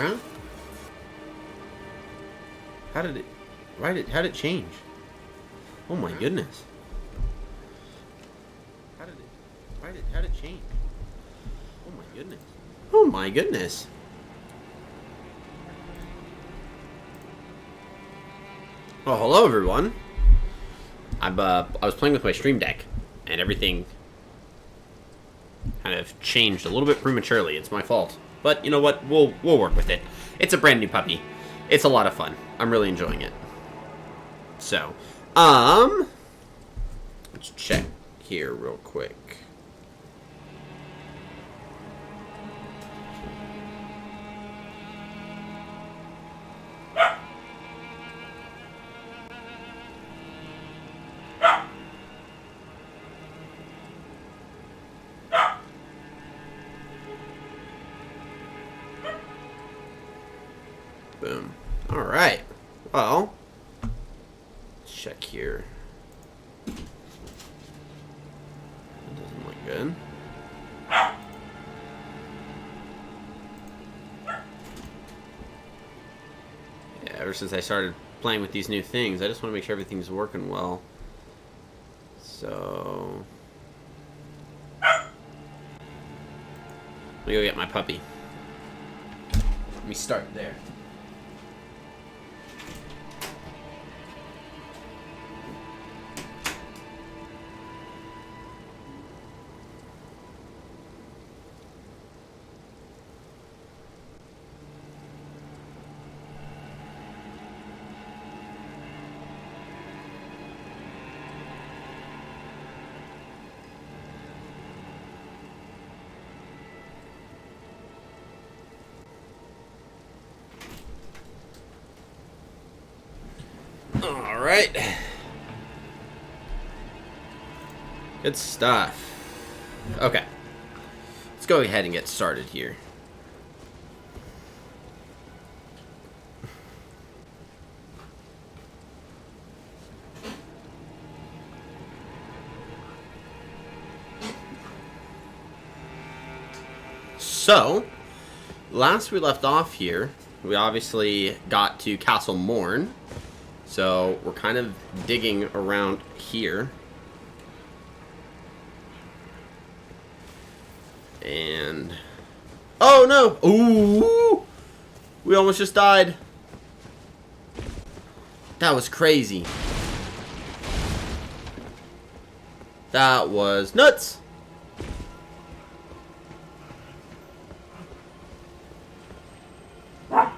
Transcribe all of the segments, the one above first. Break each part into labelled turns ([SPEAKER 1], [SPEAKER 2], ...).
[SPEAKER 1] Huh? How did it... How did it change? Oh my goodness. How did it change? Oh my goodness. Oh my goodness. Oh, hello everyone. I was playing with my Stream Deck, and everything kind of changed a little bit prematurely. It's my fault. But you know what? We'll work with it. It's a brand new puppy. It's a lot of fun. I'm really enjoying it. So, let's check here real quick. Boom. Alright. Well, let's check here. That doesn't look good. Yeah, ever since I started playing with these new things, I just want to make sure everything's working well. So... let me go get my puppy. Let me start there. Alright. Good stuff. Okay. Let's go ahead and get started here. So, last we left off here, we obviously got to Castle Morn. So, we're kind of digging around here. And... oh, no! Ooh! We almost just died. That was crazy. That was nuts! I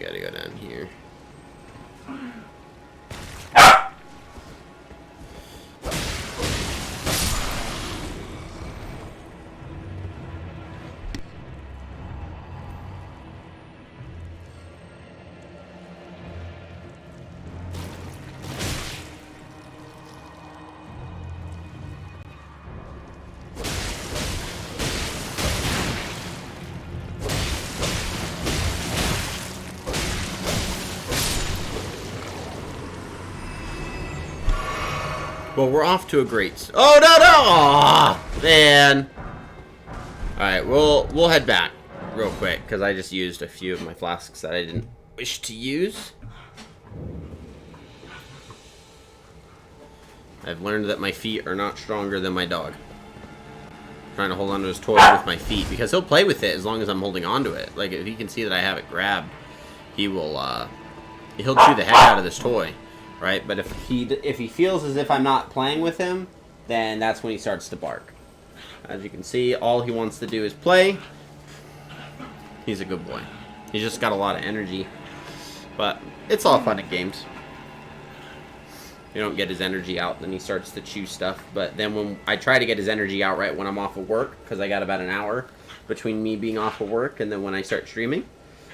[SPEAKER 1] gotta go down here. Well, we're off to a great... oh, no, no! Aw, man! Alright, we'll head back real quick, because I just used a few of my flasks that I didn't wish to use. I've learned that my feet are not stronger than my dog. I'm trying to hold onto his toy with my feet, because he'll play with it as long as I'm holding onto it. Like, if he can see that I have it grabbed, he will, he'll chew the heck out of this toy. Right, but if he feels as if I'm not playing with him, then that's when he starts to bark. As you can see, all he wants to do is play. He's a good boy. He's just got a lot of energy. But it's all fun and games. You don't get his energy out, then he starts to chew stuff. But then when I try to get his energy out right when I'm off of work, because I got about an hour between me being off of work and then when I start streaming.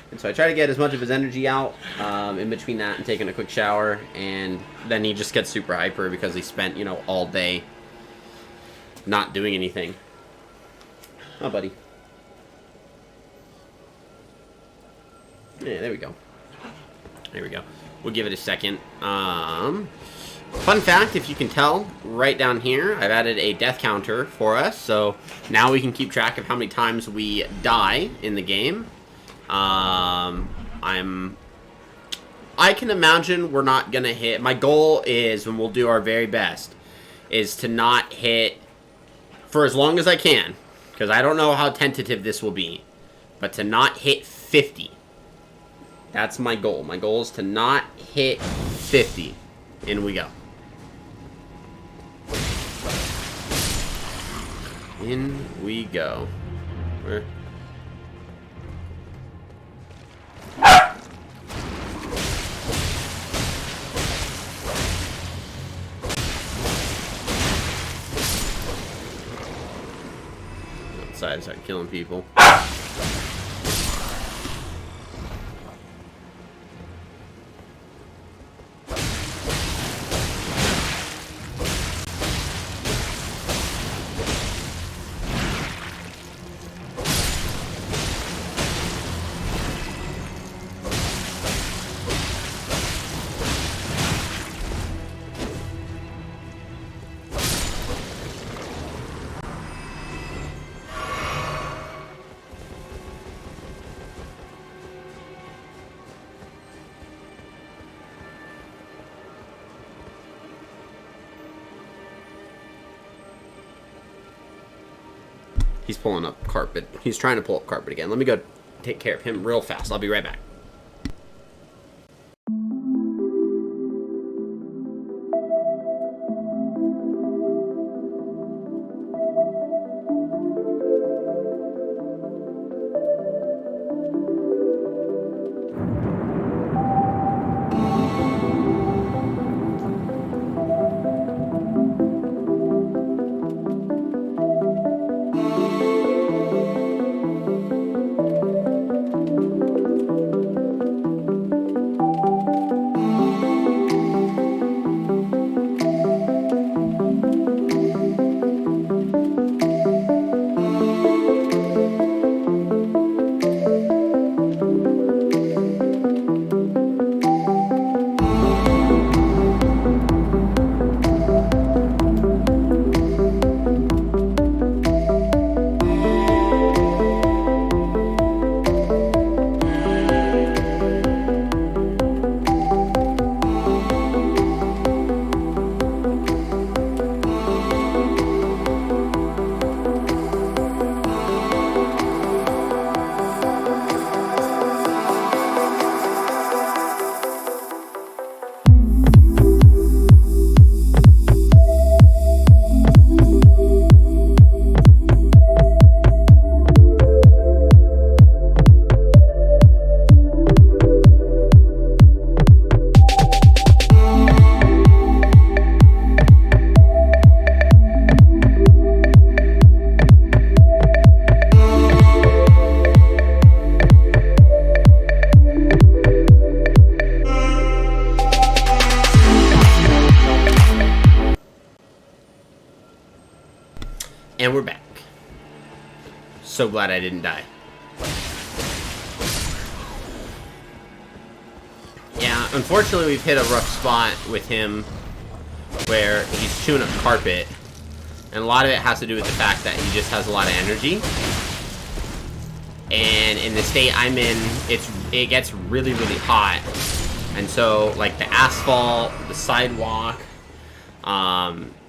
[SPEAKER 1] And so I try to get as much of his energy out in between that and taking a quick shower. And then he just gets super hyper because he spent, you know, all day not doing anything. Oh, buddy. Yeah, there we go. There we go. We'll give it a second. Fun fact, if you can tell, right down here, I've added a death counter for us, so now we can keep track of how many times we die in the game. I can imagine we're not gonna hit. My goal is, and we'll do our very best, is to not hit for as long as I can, because I don't know how tentative this will be, but to not hit 50. That's my goal. My goal is to not hit 50. In we go. In we go. Where? Outside, start killing people. He's pulling up carpet. He's trying to pull up carpet again. Let me go take care of him real fast. I'll be right back. And we're back. So glad I didn't die. Yeah, unfortunately we've hit a rough spot with him where he's chewing up carpet. And a lot of it has to do with the fact that he just has a lot of energy. And in the state I'm in, it gets really, really hot. And so, like, the asphalt, the sidewalk,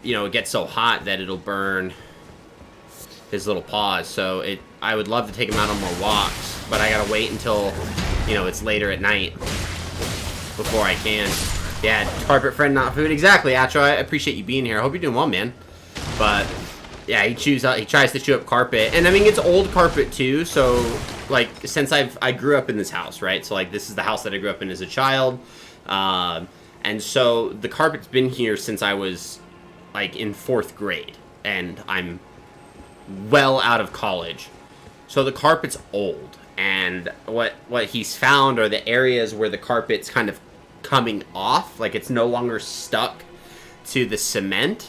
[SPEAKER 1] you know, it gets so hot that it'll burn his little paws. So I would love to take him out on more walks, but I gotta wait until, you know, it's later at night before I can. Yeah, carpet friend, not food. Exactly, Atro. I appreciate you being here. I hope you're doing well, man. But yeah, he tries to chew up carpet, and I mean it's old carpet too. So like, since I grew up in this house, right? So like, this is the house that I grew up in as a child, and so the carpet's been here since I was like in 4th grade, and I'm well out of college. So the carpet's old, and what he's found are the areas where the carpet's kind of coming off, like it's no longer stuck to the cement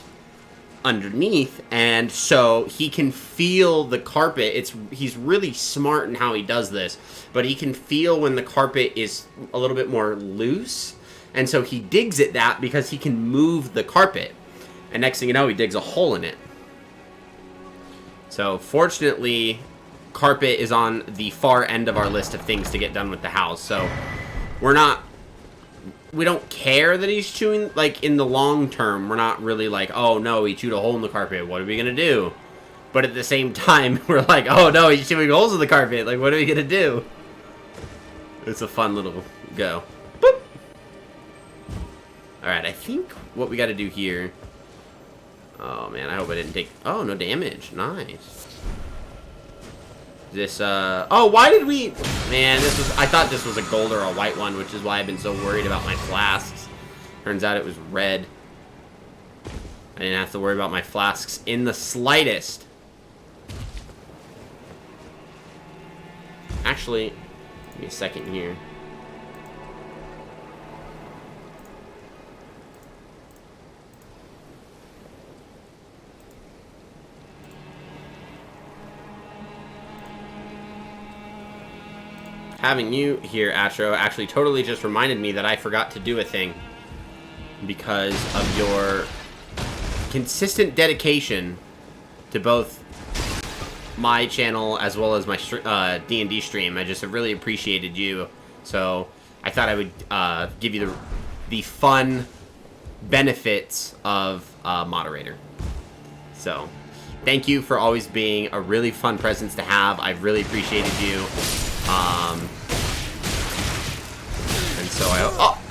[SPEAKER 1] underneath, and so he can feel the carpet. He's really smart in how he does this, but he can feel when the carpet is a little bit more loose, And so he digs at that because he can move the carpet. And next thing you know, he digs a hole in it. So fortunately, carpet is on the far end of our list of things to get done with the house. So we don't care that he's chewing, like, in the long term. We're not really like, oh no, he chewed a hole in the carpet, what are we gonna do? But at the same time, we're like, oh no, he's chewing holes in the carpet, like, what are we gonna do? It's a fun little go. Boop! Alright, I think what we gotta do here... Oh man, I hope I didn't take... Oh, no damage. Nice. This, Oh, why did we... Man, this was... I thought this was a gold or a white one, which is why I've been so worried about my flasks. Turns out it was red. I didn't have to worry about my flasks in the slightest. Actually, give me a second here. Having you here, Astro, actually totally just reminded me that I forgot to do a thing because of your consistent dedication to both my channel as well as my D&D stream. I just have really appreciated you, so I thought I would give you the fun benefits of moderator. So thank you for always being a really fun presence to have. I've really appreciated you. And so oh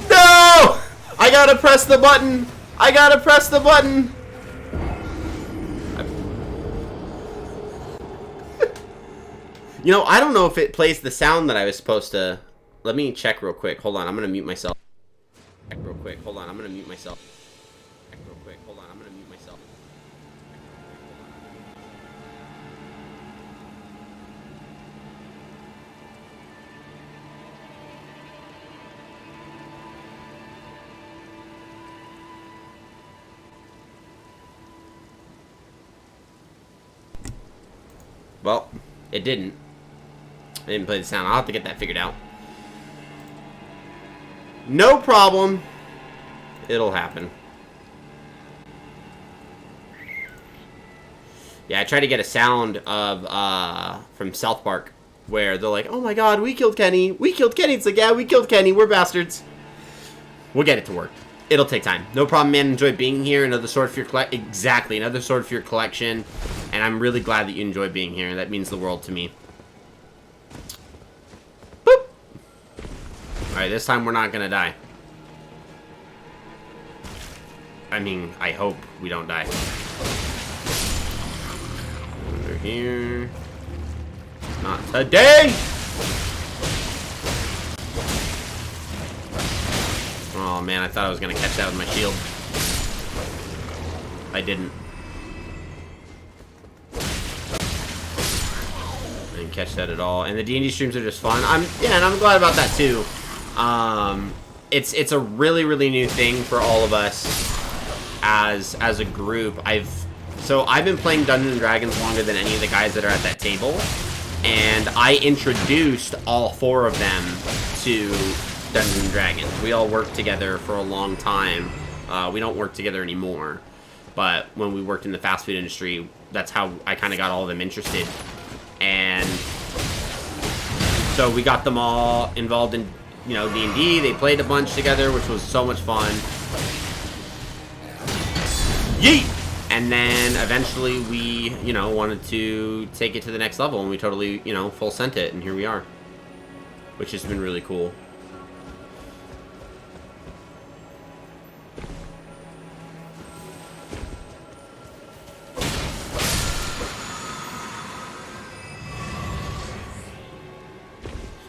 [SPEAKER 1] no! I gotta press the button! I gotta press the button! You know, I don't know if it plays the sound that I was supposed to... Let me check real quick. Hold on, I'm gonna mute myself. Check real quick. Hold on, I'm gonna mute myself. Check real quick. Hold on, I'm gonna mute myself. Well, it didn't. I didn't play the sound. I'll have to get that figured out. No problem. It'll happen. Yeah, I tried to get a sound of, from South Park, where they're like, oh my god, we killed Kenny. We killed Kenny. It's like, yeah, we killed Kenny. We're bastards. We'll get it to work. It'll take time. No problem, man. Enjoy being here. Another sword for your collection. Exactly. Another sword for your collection. And I'm really glad that you enjoy being here. That means the world to me. Boop. Alright, this time we're not gonna die. I mean, I hope we don't die. Under here. Not today! Oh man, I thought I was gonna catch that with my shield. I didn't. I didn't catch that at all. And the D&D streams are just fun. And I'm glad about that too. It's a really, really new thing for all of us as a group. I've been playing Dungeons and Dragons longer than any of the guys that are at that table, and I introduced all 4 of them to Dungeons and Dragons. We all worked together for a long time. We don't work together anymore, but when we worked in the fast food industry, that's how I kind of got all of them interested. And so we got them all involved in, you know, D&D. They played a bunch together, which was so much fun. Yeet! And then eventually we, you know, wanted to take it to the next level, and we totally, you know, full sent it, and here we are. Which has been really cool.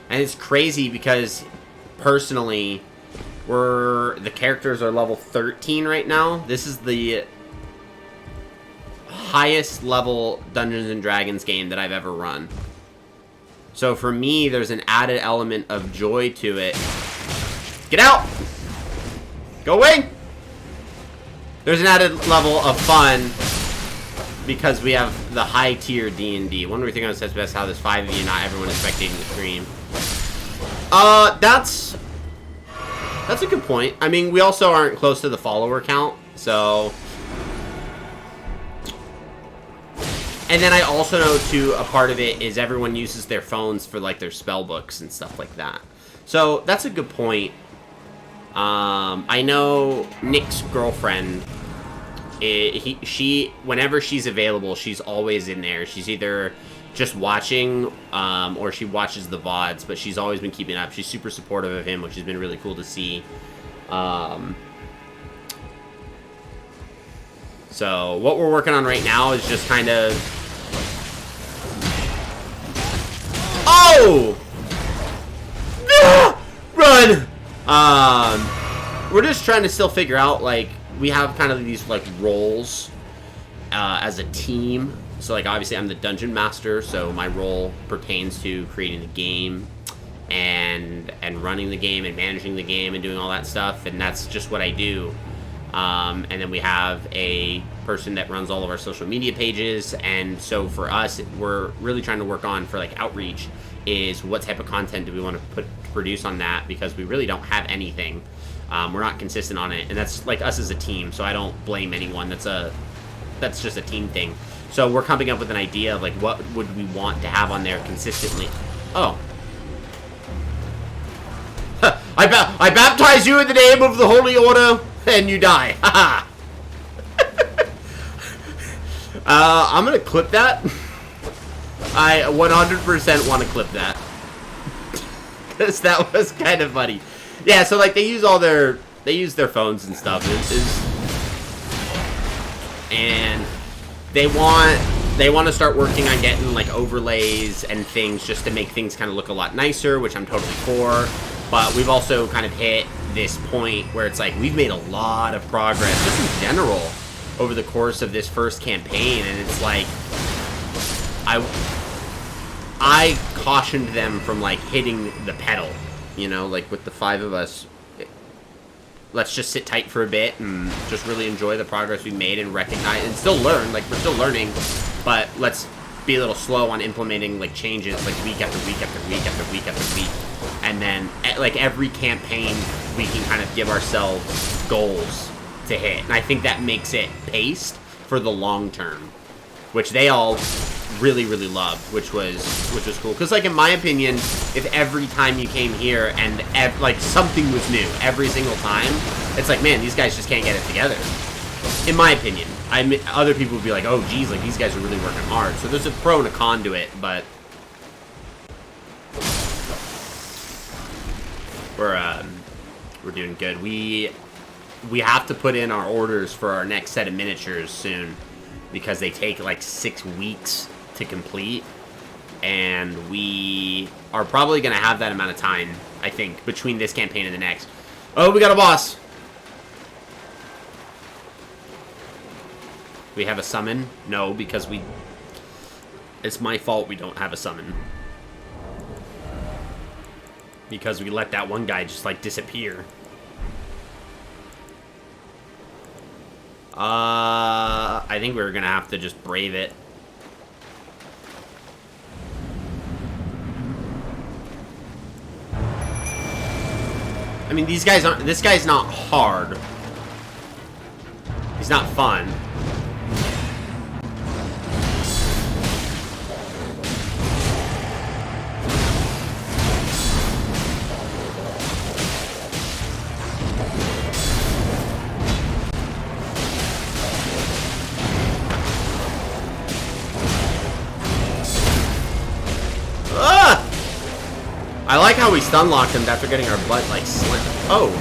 [SPEAKER 1] And it's crazy because, personally, the characters are level 13 right now. This is the highest level Dungeons and Dragons game that I've ever run. So for me, there's an added element of joy to it. Get out! Go away! There's an added level of fun because we have the high tier D&D. One we think on says best how there's 5 of you, not everyone is spectating the stream. That's That's a good point. I mean, we also aren't close to the follower count, so... And then I also know, too, a part of it is everyone uses their phones for, like, their spell books and stuff like that. So, that's a good point. I know Nick's girlfriend, she, whenever she's available, she's always in there. She's either just watching, or she watches the VODs, but she's always been keeping up. She's super supportive of him, which has been really cool to see. So, what we're working on right now is just kind of... Oh! Ah! Run! We're just trying to still figure out, like, we have kind of these, like, roles as a team. So, like, obviously I'm the dungeon master, so my role pertains to creating the game and running the game and managing the game and doing all that stuff, and that's just what I do. And then we have a person that runs all of our social media pages, and so for us, we're really trying to work on, for like outreach, is what type of content do we want to produce on that, because we really don't have anything. We're not consistent on it, and that's like us as a team, so I don't blame anyone. That's just a team thing. So we're coming up with an idea of like what would we want to have on there consistently. Oh. I baptize you in the name of the Holy Order, and you die. Haha. I'm gonna clip that. I 100% want to clip that. Because that was kind of funny. Yeah, so like they use their phones and stuff. And they want to start working on getting like overlays and things just to make things kind of look a lot nicer, which I'm totally for. But we've also kind of hit this point where it's like we've made a lot of progress just in general over the course of this first campaign, and it's like I cautioned them from like hitting the pedal, you know, like with the 5 of us. Let's just sit tight for a bit and just really enjoy the progress we made and recognize and still learn. Like, we're still learning, but let's be a little slow on implementing like changes like week after week after week after week after week. And then like every campaign we can kind of give ourselves goals to hit. And I think that makes it paced for the long term, which they all really, really loved, which was cool. Because, like, in my opinion, if every time you came here and, like, something was new every single time, it's like, man, these guys just can't get it together. In my opinion. Other people would be like, oh, geez, like, these guys are really working hard. So there's a pro and a con to it, but we're doing good. We have to put in our orders for our next set of miniatures soon, because they take, like, 6 weeks to complete, and we are probably going to have that amount of time, I think, between this campaign and the next. Oh, we got a boss! We have a summon? No, because it's my fault we don't have a summon. Because we let that one guy just, like, disappear. I think we're going to have to just brave it. I mean, these guys aren't... This guy's not hard. He's not fun. I like how we stun locked him after getting our butt, like, slammed. Oh.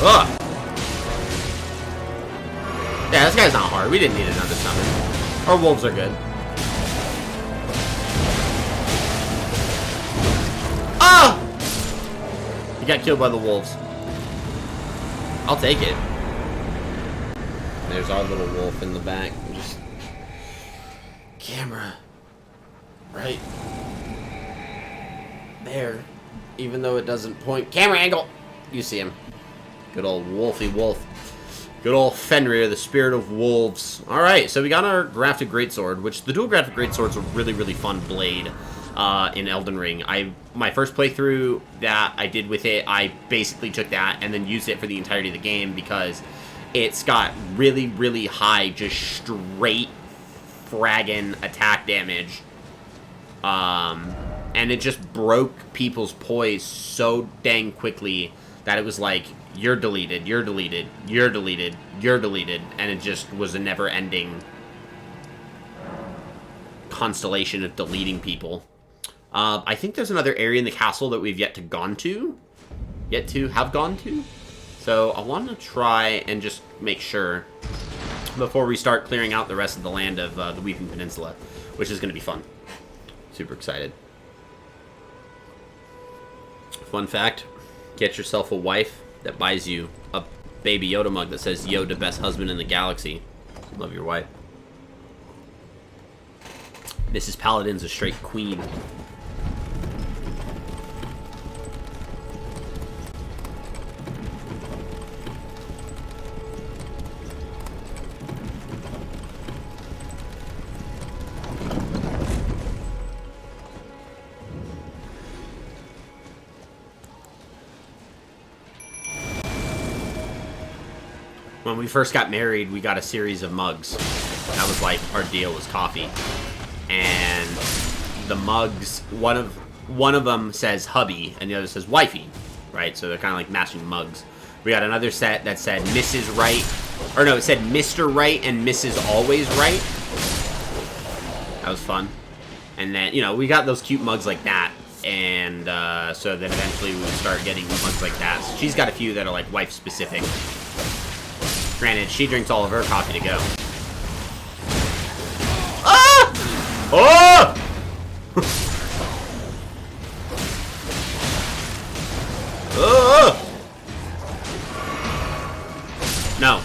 [SPEAKER 1] Ugh. Yeah, this guy's not hard. We didn't need another summon. Our wolves are good. Ah! He got killed by the wolves. I'll take it. There's our little wolf in the back. Just... Camera. Right there. Even though it doesn't point. Camera angle! You see him. Good old Wolfie Wolf. Good old Fenrir, the spirit of wolves. Alright, so we got our grafted greatsword, which the dual grafted greatsword's a really, really fun blade. in Elden Ring. My first playthrough that I did with it, I basically took that and then used it for the entirety of the game because it's got really, really high, just straight fragging attack damage. And it just broke people's poise so dang quickly that it was like, you're deleted, you're deleted, you're deleted, you're deleted, and it just was a never-ending constellation of deleting people. I think there's another area in the castle that we've yet to have gone to. So I want to try and just make sure before we start clearing out the rest of the land of the Weeping Peninsula, which is going to be fun. Super excited. Fun fact, get yourself a wife that buys you a Baby Yoda mug that says Yoda, best husband in the galaxy. Love your wife. Mrs. Paladin's a straight queen. When we first got married, we got a series of mugs. That was like our deal, was coffee. And the mugs, one of them says hubby and the other says wifey, right? So they're kind of like matching mugs. We got another set that said Mrs. Right, or no, it said Mr. Right and Mrs. Always Right. That was fun. And then, you know, we got those cute mugs like that. And so then eventually we would start getting mugs like that. So she's got a few that are like wife specific. Granted, she drinks all of her coffee to go. Ah! Oh! Oh! No.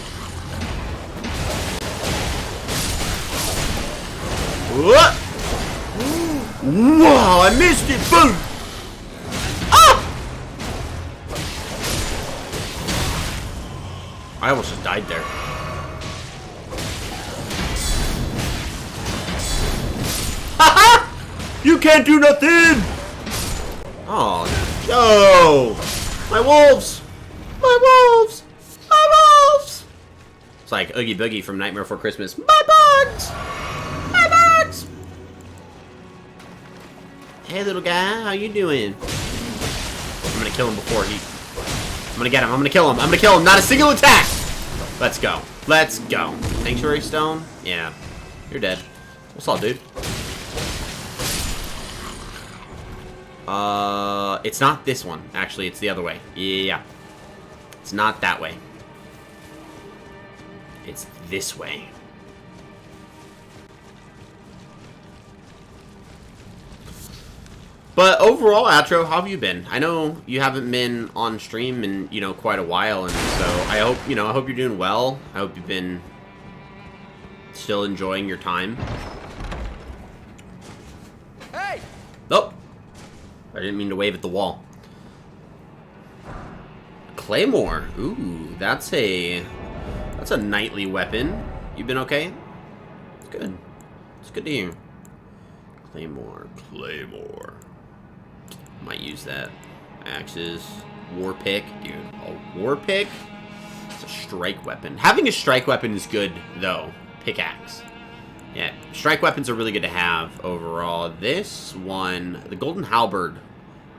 [SPEAKER 1] What? Whoa, I missed it! Boom! Ah! I almost just died there. Haha! You can't do nothing! Oh, no! My wolves! My wolves! My wolves! It's like Oogie Boogie from Nightmare Before Christmas. My bugs! My bugs! Hey, little guy, how you doing? I'm gonna kill him before he... I'm gonna get him. I'm gonna kill him. I'm gonna kill him. Not a single attack! Let's go. Let's go. Sanctuary Stone? Yeah. You're dead. What's up, dude? It's not this one. Actually, it's the other way. Yeah. It's not that way. It's this way. But overall, Atro, how have you been? I know you haven't been on stream in, you know, quite a while, and so I hope, you know, I hope you're doing well. I hope you've been still enjoying your time. Hey! Oh! I didn't mean to wave at the wall. Claymore. Ooh, that's a knightly weapon. You been okay? It's good. It's good to hear. Claymore. Claymore. Might use that. Axes. War pick. Dude, a war pick? It's a strike weapon. Having a strike weapon is good, though. Pickaxe. Yeah, strike weapons are really good to have overall. This one, the Golden Halberd,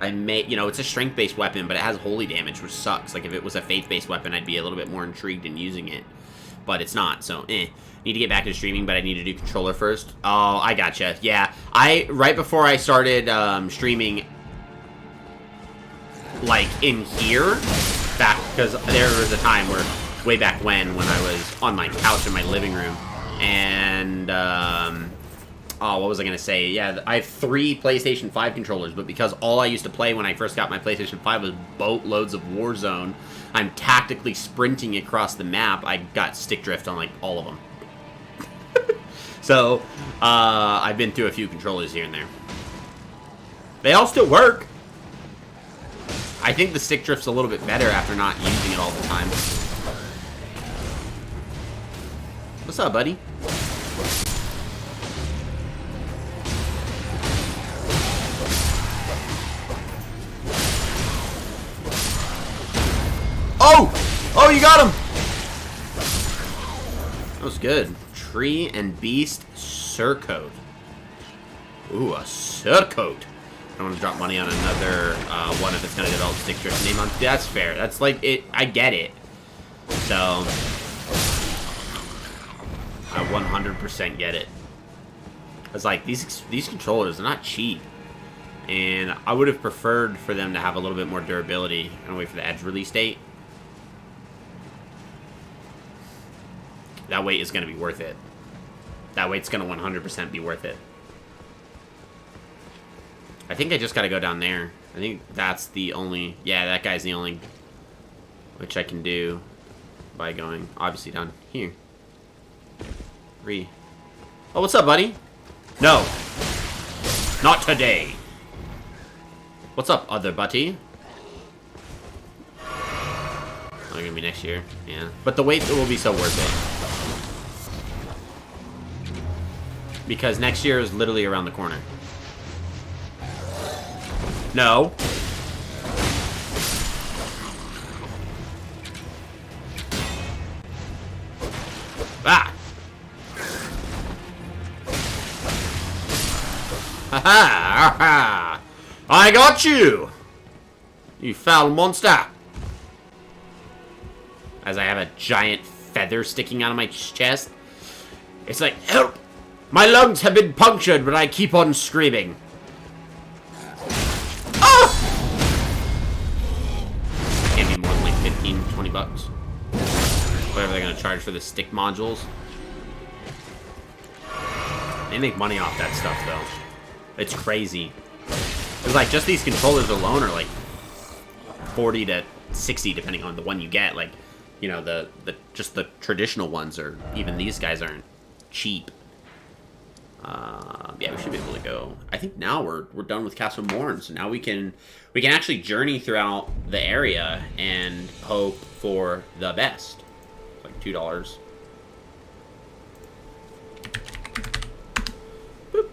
[SPEAKER 1] you know, it's a strength-based weapon, but it has holy damage, which sucks. Like, if it was a faith-based weapon, I'd be a little bit more intrigued in using it. But it's not, so, Need to get back to streaming, but I need to do controller first. Oh, I gotcha. Yeah, right before I started streaming, like, in here, back, because there was a time where, way back when I was on my couch in my living room, and, oh, what was I going to say? Yeah, I have 3 PlayStation 5 controllers, but because all I used to play when I first got my PlayStation 5 was boatloads of Warzone, I'm tactically sprinting across the map. I got stick drift on, like, all of them. So, I've been through a few controllers here and there. They all still work. I think the stick drift's a little bit better after not using it all the time. What's up, buddy? Oh! Oh, you got him! That was good. Tree and Beast Surcoat. Ooh, a Surcoat. I don't want to drop money on another one if it's going to develop stick drift name on. That's fair. That's like it. I get it. So I 100% get it. It's like these controllers are not cheap, and I would have preferred for them to have a little bit more durability. And wait for the Edge release date. That wait is going to be worth it. That wait's going to 100% be worth it. I think I just got to go down there. I think that's the only... Yeah, that guy's the only... Which I can do by going, obviously, down here. Oh, what's up, buddy? No. Not today. What's up, other buddy? Oh, gonna be next year. Yeah. But the wait will be so worth it. Because next year is literally around the corner. No. Ah! Ha ha! I got you! You foul monster! As I have a giant feather sticking out of my chest. It's like, help! My lungs have been punctured, but I keep on screaming. Can't be more than like 15, 20 bucks. Whatever they're gonna charge for the stick modules. They make money off that stuff though. It's crazy. It's like just these controllers alone are like 40 to 60 depending on the one you get. Like, you know, the just the traditional ones, or even these guys aren't cheap. Yeah, we should be able to go. I think now we're done with Castle Morn, so now we can actually journey throughout the area and hope for the best. Like $2. Boop.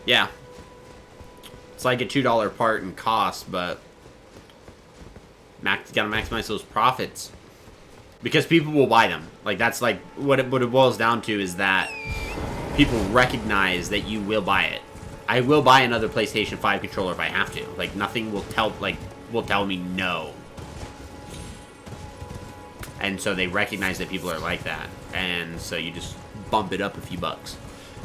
[SPEAKER 1] Yeah, it's like a $2 part in cost, but gotta maximize those profits. Because people will buy them. Like, that's like, what it boils down to is that people recognize that you will buy it. I will buy another PlayStation 5 controller if I have to. Like, nothing will tell me no. And so they recognize that people are like that. And so you just bump it up a few bucks.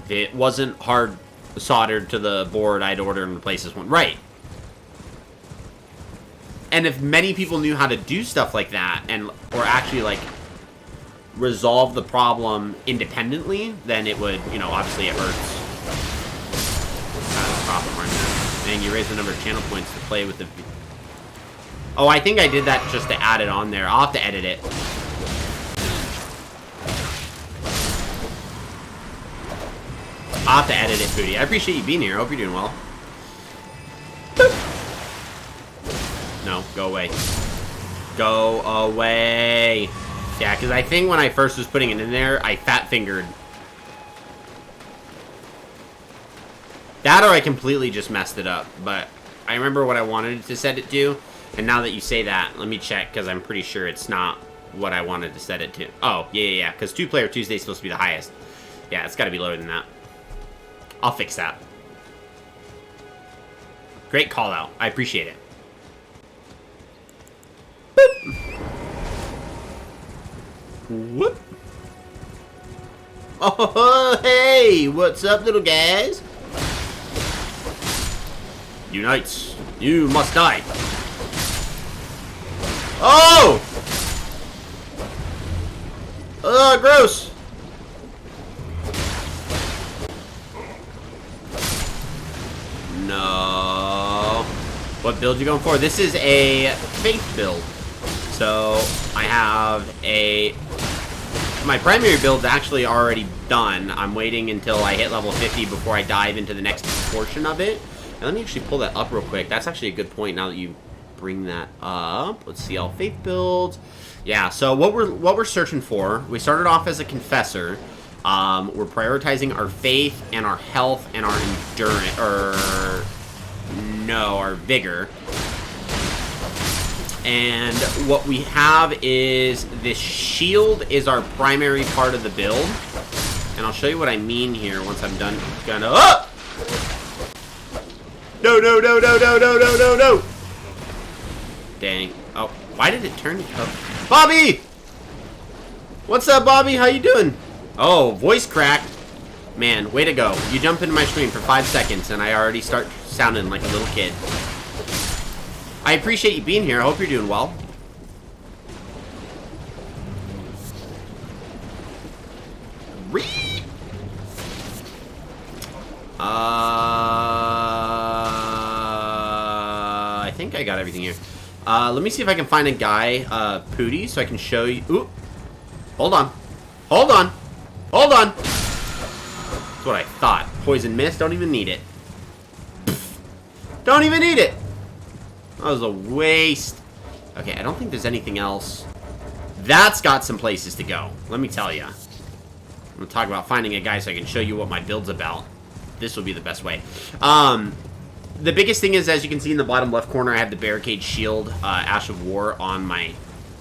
[SPEAKER 1] If it wasn't hard soldered to the board, I'd order and replace this one. Right. And if many people knew how to do stuff like that, or actually, like, resolve the problem independently, then it would, you know, obviously it hurts. That's the problem right now. And you raise the number of channel points to play with the... Oh, I think I did that just to add it on there. I'll have to edit it. I'll have to edit it, Booty. I appreciate you being here. I hope you're doing well. No, go away. Go away. Yeah, because I think when I first was putting it in there, I fat-fingered. That or I completely just messed it up. But I remember what I wanted to set it to. And now that you say that, let me check, because I'm pretty sure it's not what I wanted to set it to. Oh, yeah. Because 2-Player Tuesday is supposed to be the highest. Yeah, it's got to be lower than that. I'll fix that. Great call out. I appreciate it. Whoop. Oh, hey! What's up, little guys? Unites. You must die. Oh! Oh, gross. No. What build you going for? This is a faith build. So, I have a... My primary build's actually already done. I'm waiting until I hit level 50 before I dive into the next portion of it. And let me actually pull that up real quick. That's actually a good point now that you bring that up. Let's see, all faith builds. Yeah, so what we're searching for, we started off as a confessor. We're prioritizing our faith and our health and our endurance, our vigor. And what we have is this shield is our primary part of the build. And I'll show you what I mean here once I'm done. Gonna, oh! No, no, no, no, no, no, no, no, no! Dang. Oh, why did it turn? Oh. Bobby! What's up, Bobby? How you doing? Oh, voice crack. Man, way to go. You jump into my screen for 5 seconds and I already start sounding like a little kid. I appreciate you being here. I hope you're doing well. I think I got everything here. Let me see if I can find a guy, Pooty, so I can show you. Ooh. Hold on. Hold on. Hold on. That's what I thought. Poison mist. Don't even need it. Don't even need it. That was a waste. Okay, I don't think there's anything else. That's got some places to go. Let me tell you. I'm going to talk about finding a guy so I can show you what my build's about. This will be the best way. The biggest thing is, as you can see in the bottom left corner, I have the barricade shield, Ash of War, on my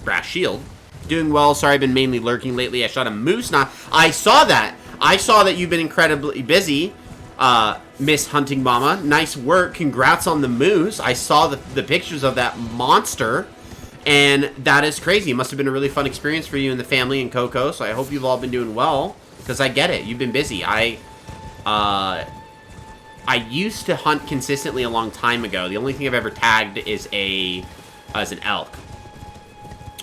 [SPEAKER 1] brass shield. Doing well. Sorry, I've been mainly lurking lately. I shot a moose. I saw that. I saw that you've been incredibly busy, Miss Hunting Mama. Nice work. Congrats on the moose. I saw the pictures of that monster, and that is crazy. It must have been a really fun experience for you and the family and Coco, so I hope you've all been doing well, because I get it. You've been busy. I used to hunt consistently a long time ago. The only thing I've ever tagged is an elk.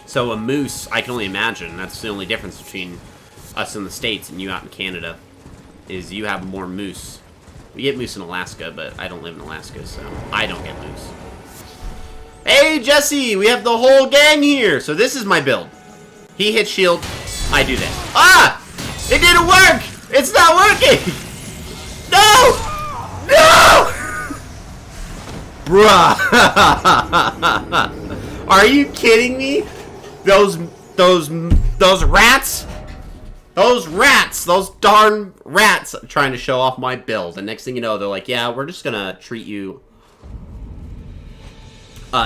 [SPEAKER 1] So a moose, I can only imagine. That's the only difference between us in the States and you out in Canada, is you have more moose. We get moose in Alaska, but I don't live in Alaska, so I don't get moose. Hey, Jesse! We have the whole gang here! So this is my build. He hits shield, I do this. Ah! It didn't work! It's not working! No! No! Bruh! Are you kidding me? Those rats? Those rats! Those darn rats trying to show off my build. And next thing you know, they're like, yeah, we're just gonna treat you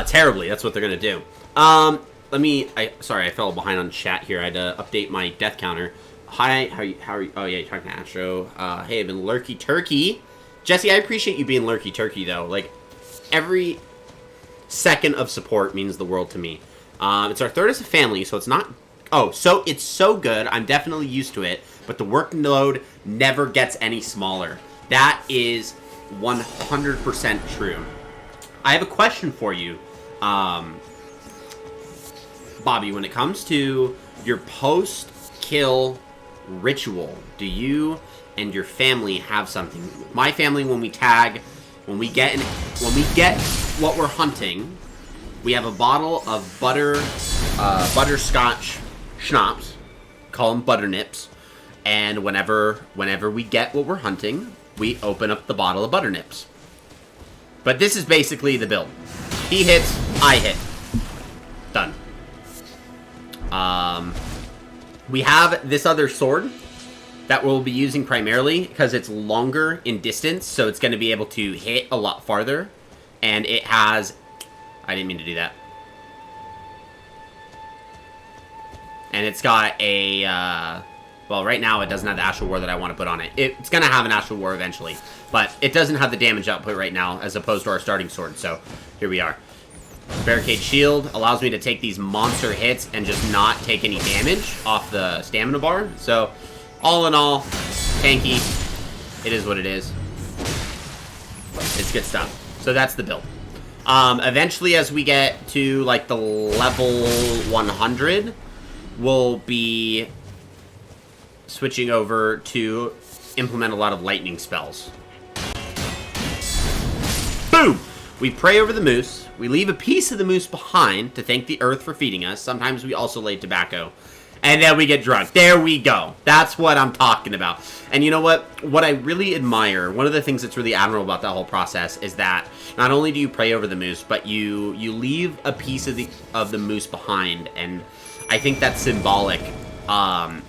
[SPEAKER 1] terribly. That's what they're gonna do. Sorry, I fell behind on chat here. I had to update my death counter. Hi, how are you? Oh yeah, you're talking to Astro. Hey, I've been lurky turkey. Jesse, I appreciate you being lurky turkey though. Like, every second of support means the world to me. It's our third as a family, so it's not... Oh, so it's so good. I'm definitely used to it, but the workload never gets any smaller. That is 100% true. I have a question for you, Bobby. When it comes to your post-kill ritual, do you and your family have something? My family, when we tag, when we get what we're hunting, we have a bottle of butterscotch schnapps, call them butter nips, and whenever we get what we're hunting, we open up the bottle of butter nips. But this is basically the build. He hits, I hit. Done. We have this other sword that we'll be using primarily because it's longer in distance, so it's going to be able to hit a lot farther. And it has... I didn't mean to do that. And it's got a... well, right now it doesn't have the Ash of War that I want to put on it. It's going to have an Ash of War eventually. But it doesn't have the damage output right now as opposed to our starting sword. So, here we are. Barricade Shield allows me to take these monster hits and just not take any damage off the stamina bar. So, all in all, tanky. It is what it is. It's good stuff. So that's the build. Eventually, as we get to, like, the level 100, we'll be switching over to implement a lot of lightning spells. Boom! We pray over the moose. We leave a piece of the moose behind to thank the earth for feeding us. Sometimes we also lay tobacco. And then we get drunk. There we go. That's what I'm talking about. And you know what? What I really admire, one of the things that's really admirable about that whole process is that not only do you pray over the moose, but you leave a piece of the moose behind. And I think that's symbolic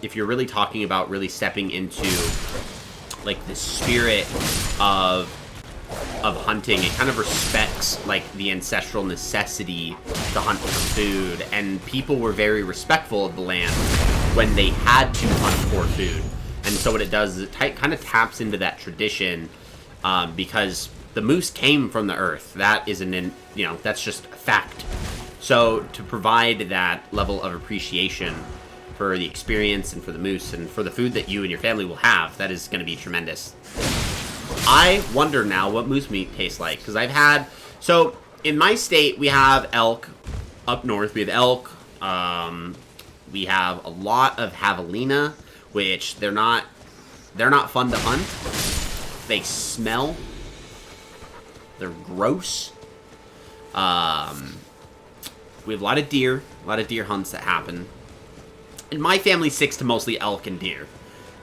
[SPEAKER 1] if you're really talking about really stepping into, like, the spirit of hunting, it kind of respects, like, the ancestral necessity to hunt for food, and people were very respectful of the land when they had to hunt for food. And so what it does is it kind of taps into that tradition, because the moose came from the earth. That is that's just a fact. So to provide that level of appreciation for the experience and for the moose and for the food that you and your family will have, that is going to be tremendous. I wonder now what moose meat tastes like, because I've had... So, in my state, we have elk. Up north, we have elk. We have a lot of javelina, which they're not fun to hunt. They smell. They're gross. We have a lot of deer hunts that happen. And my family sticks to mostly elk and deer.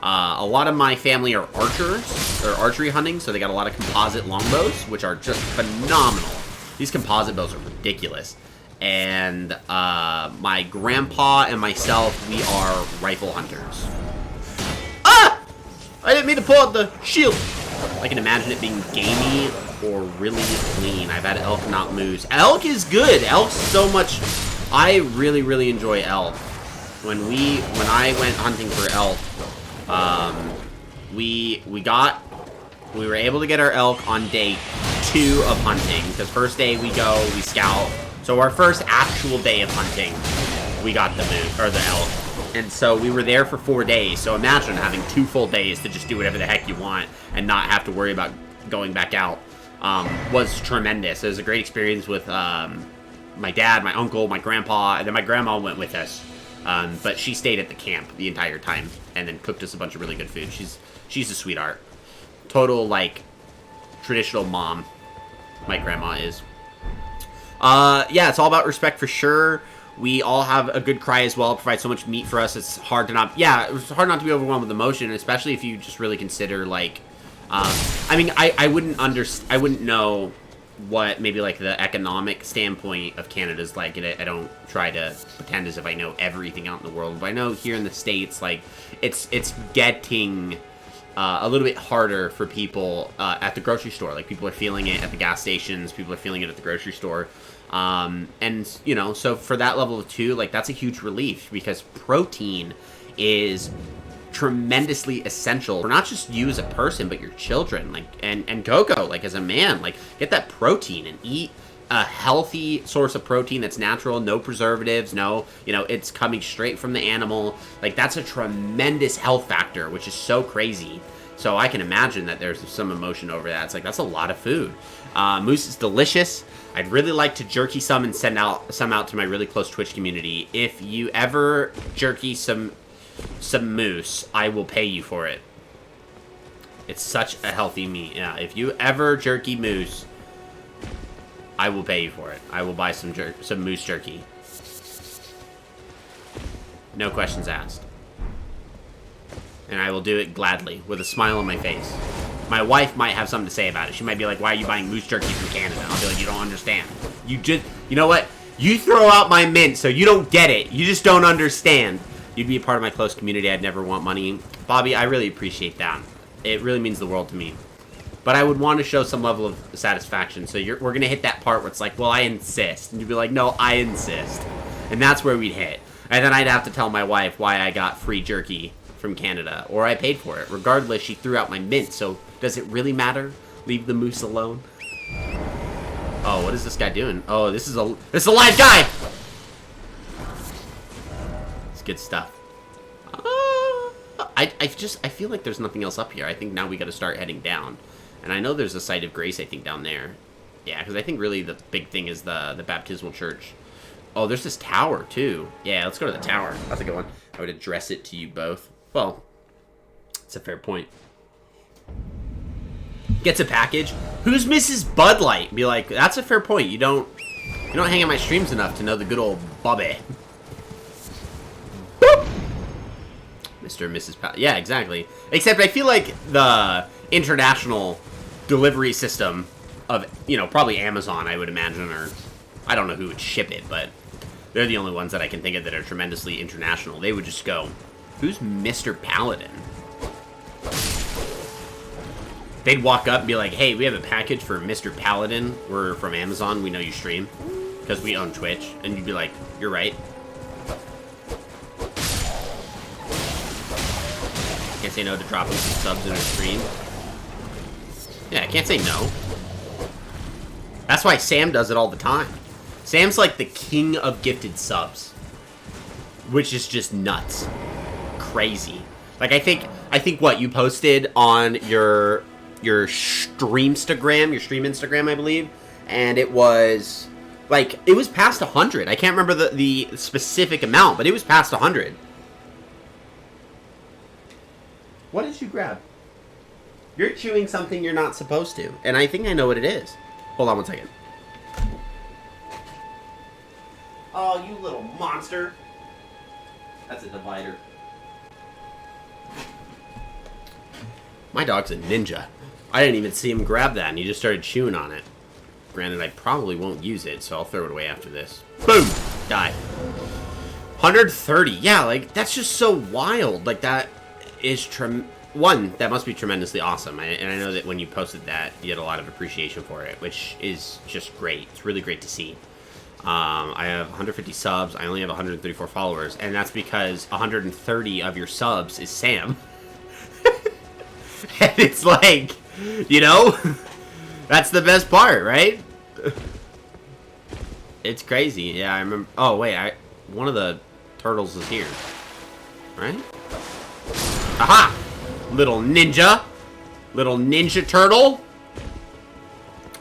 [SPEAKER 1] A lot of my family are archers. They're archery hunting, so they got a lot of composite longbows, which are just phenomenal. These composite bows are ridiculous. And my grandpa and myself, we are rifle hunters. Ah! I didn't mean to pull out the shield. I can imagine it being gamey or really lean. I've had elk, not moose. Elk is good. Elk's so much... I really, really enjoy elk. When I went hunting for elk, we were able to get our elk on day 2 of hunting, because first day we go, we scout. So our first actual day of hunting, we got the moose, or the elk. And so we were there for 4 days. So imagine having 2 full days to just do whatever the heck you want and not have to worry about going back out. Was tremendous. It was a great experience with my dad, my uncle, my grandpa, and then my grandma went with us. But she stayed at the camp the entire time and then cooked us a bunch of really good food. She's a sweetheart. Total, like, traditional mom. My grandma is. Yeah, it's all about respect for sure. We all have a good cry as well. It provides so much meat for us. It's hard to not... Yeah, it's hard not to be overwhelmed with emotion, especially if you just really consider, like... I mean, I wouldn't know what maybe like the economic standpoint of Canada's like. I don't try to pretend as if I know everything out in the world, but I know here in the States, like, it's getting a little bit harder for people at the grocery store. Like, people are feeling it at the gas stations, people are feeling it at the grocery store. And, you know, so for that level of 2, like, that's a huge relief, because protein is tremendously essential for not just you as a person, but your children, like, and Coco, like, as a man, like, get that protein and eat a healthy source of protein that's natural, no preservatives, no, you know, it's coming straight from the animal. Like, that's a tremendous health factor, which is so crazy. So I can imagine that there's some emotion over that. It's like, that's a lot of food. Moose is delicious. I'd really like to jerky some and send some out to my really close Twitch community. If you ever jerky some moose, I will pay you for it. It's such a healthy meat. Yeah, if you ever jerky moose, I will pay you for it. I will buy some moose jerky. No questions asked. And I will do it gladly, with a smile on my face. My wife might have something to say about it. She might be like, why are you buying moose jerky from Canada? I'll be like, you don't understand. You know what? You throw out my mint, so you don't get it. You just don't understand. You'd be a part of my close community. I'd never want money. Bobby, I really appreciate that. It really means the world to me. But I would want to show some level of satisfaction. So we're going to hit that part where it's like, well, I insist. And you'd be like, no, I insist. And that's where we'd hit. And then I'd have to tell my wife why I got free jerky from Canada. Or I paid for it. Regardless, she threw out my mint. So does it really matter? Leave the moose alone. Oh, what is this guy doing? Oh, this is a live guy! It's good stuff. I feel like there's nothing else up here. I think now we got to start heading down. And I know there's a site of grace, I think, down there. Yeah, because I think really the big thing is the baptismal church. Oh, there's this tower, too. Yeah, let's go to the tower. That's a good one. I would address it to you both. Well, it's a fair point. Gets a package. Who's Mrs. Bud Light? Be like, that's a fair point. You don't hang out my streams enough to know the good old Bobby. Boop. Mr. and Mrs. Yeah, exactly. Except I feel like the international delivery system of, you know, probably Amazon, I would imagine, or I don't know who would ship it, but They're the only ones that I can think of that are tremendously international. They would just go, who's Mr. Paladin? They'd walk up and be like, hey, we have a package for Mr. Paladin. We're from Amazon. We know you stream because we own Twitch. And you'd be like, you're right. Can't say no to dropping some subs in a stream. Yeah, I can't say no. That's why Sam does it all the time. Sam's like the king of gifted subs, which is just nuts. Crazy. Like, I think what you posted on your stream Instagram, I believe, and it was like, it was past 100. I can't remember the specific amount, but it was past 100. What did you grab? You're chewing something you're not supposed to, and I think I know what it is. Hold on one second. Oh, you little monster. That's a divider. My dog's a ninja. I didn't even see him grab that, and he just started chewing on it. Granted, I probably won't use it, so I'll throw it away after this. Boom! Die. 130. Yeah, like, that's just so wild. Like, that is one, that must be tremendously awesome. And I know that when you posted that, you had a lot of appreciation for it, which is just great. It's really great to see. I have 150 subs. I only have 134 followers, and that's because 130 of your subs is Sam. And it's like, you know, that's the best part, right? It's crazy. Yeah, I remember. Oh, wait, one of the turtles is here, right? Aha! Little ninja turtle.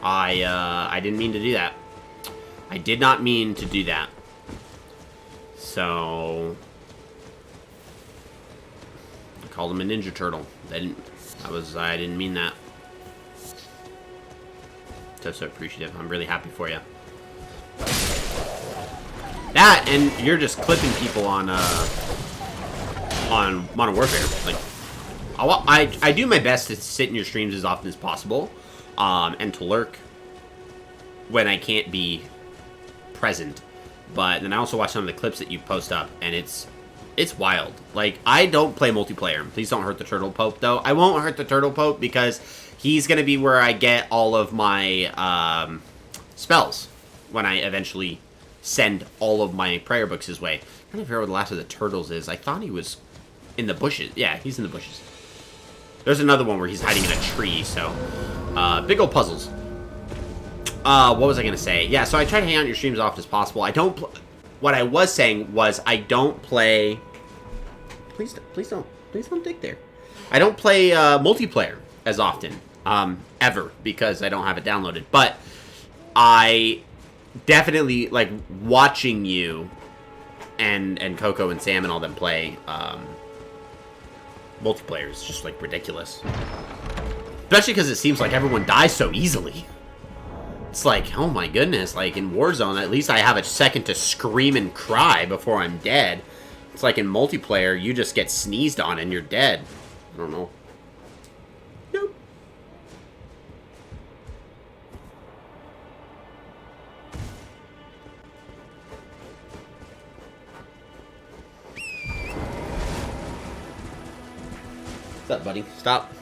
[SPEAKER 1] I didn't mean to do that. I did not mean to do that. So I called him a ninja turtle. I didn't mean that. So appreciative. I'm really happy for you. That, and you're just clipping people on Modern Warfare. Like, I do my best to sit in your streams as often as possible, and to lurk when I can't be present. But then I also watch some of the clips that you post up, and it's wild. Like, I don't play multiplayer. Please don't hurt the Turtle Pope, though. I won't hurt the Turtle Pope because he's going to be where I get all of my spells when I eventually send all of my prayer books his way. I'm trying to figure out where the last of the turtles is. I thought he was in the bushes. Yeah, he's in the bushes. There's another one where he's hiding in a tree, so big old puzzles. What was I going to say? Yeah, so I try to hang out on your streams as often as possible. I don't... What I was saying was I don't play... Please don't dig there. I don't play multiplayer as often, ever, because I don't have it downloaded. But I definitely like watching you and Coco and Sam and all them play multiplayer is just like ridiculous. Especially because it seems like everyone dies so easily. It's like, oh my goodness, like in Warzone, at least I have a second to scream and cry before I'm dead. It's like in multiplayer, you just get sneezed on and you're dead. I don't know. Nope. What's up, buddy? Stop.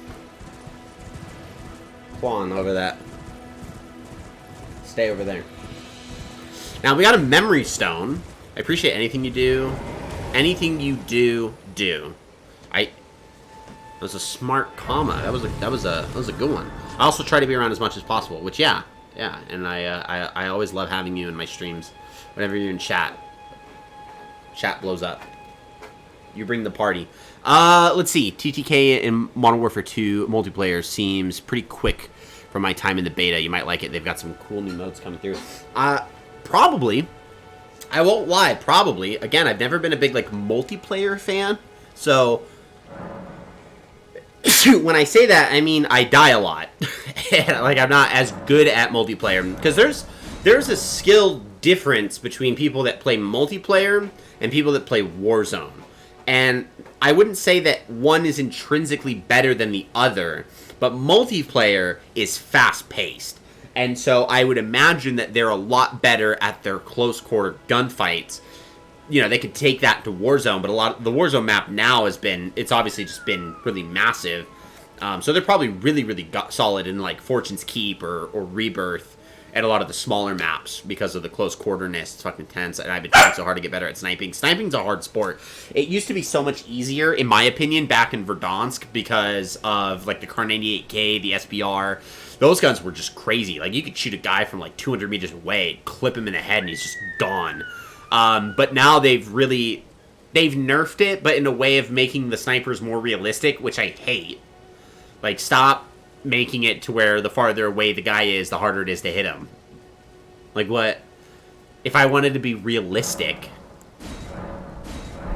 [SPEAKER 1] Clawing over that. Stay over there. Now, we got a memory stone. I appreciate anything you do. Anything you do. That was a smart comma. That was a good one. I also try to be around as much as possible, which yeah, and I always love having you in my streams. Whenever you're in chat blows up. You bring the party. Let's see. TTK in Modern Warfare 2 multiplayer seems pretty quick from my time in the beta. You might like it. They've got some cool new modes coming through. Probably. I won't lie. Probably. Again, I've never been a big, like, multiplayer fan. So, when I say that, I mean I die a lot. Like, I'm not as good at multiplayer. Because there's a skill difference between people that play multiplayer and people that play Warzone. And I wouldn't say that one is intrinsically better than the other, but multiplayer is fast-paced. And so I would imagine that they're a lot better at their close quarter gunfights. You know, they could take that to Warzone, but a lot of the Warzone map now it's obviously just been really massive. So they're probably really, really solid in like Fortune's Keep or Rebirth and a lot of the smaller maps because of the close quarterness. It's fucking tense, and I've been trying so hard to get better at sniping. Sniping's a hard sport. It used to be so much easier, in my opinion, back in Verdansk because of like the Kar 98K, the SBR. Those guns were just crazy. Like, you could shoot a guy from like 200 meters away, clip him in the head, and he's just gone. But now they've nerfed it, but in a way of making the snipers more realistic, which I hate. Like, stop making it to where the farther away the guy is, the harder it is to hit him. Like, what? If I wanted to be realistic,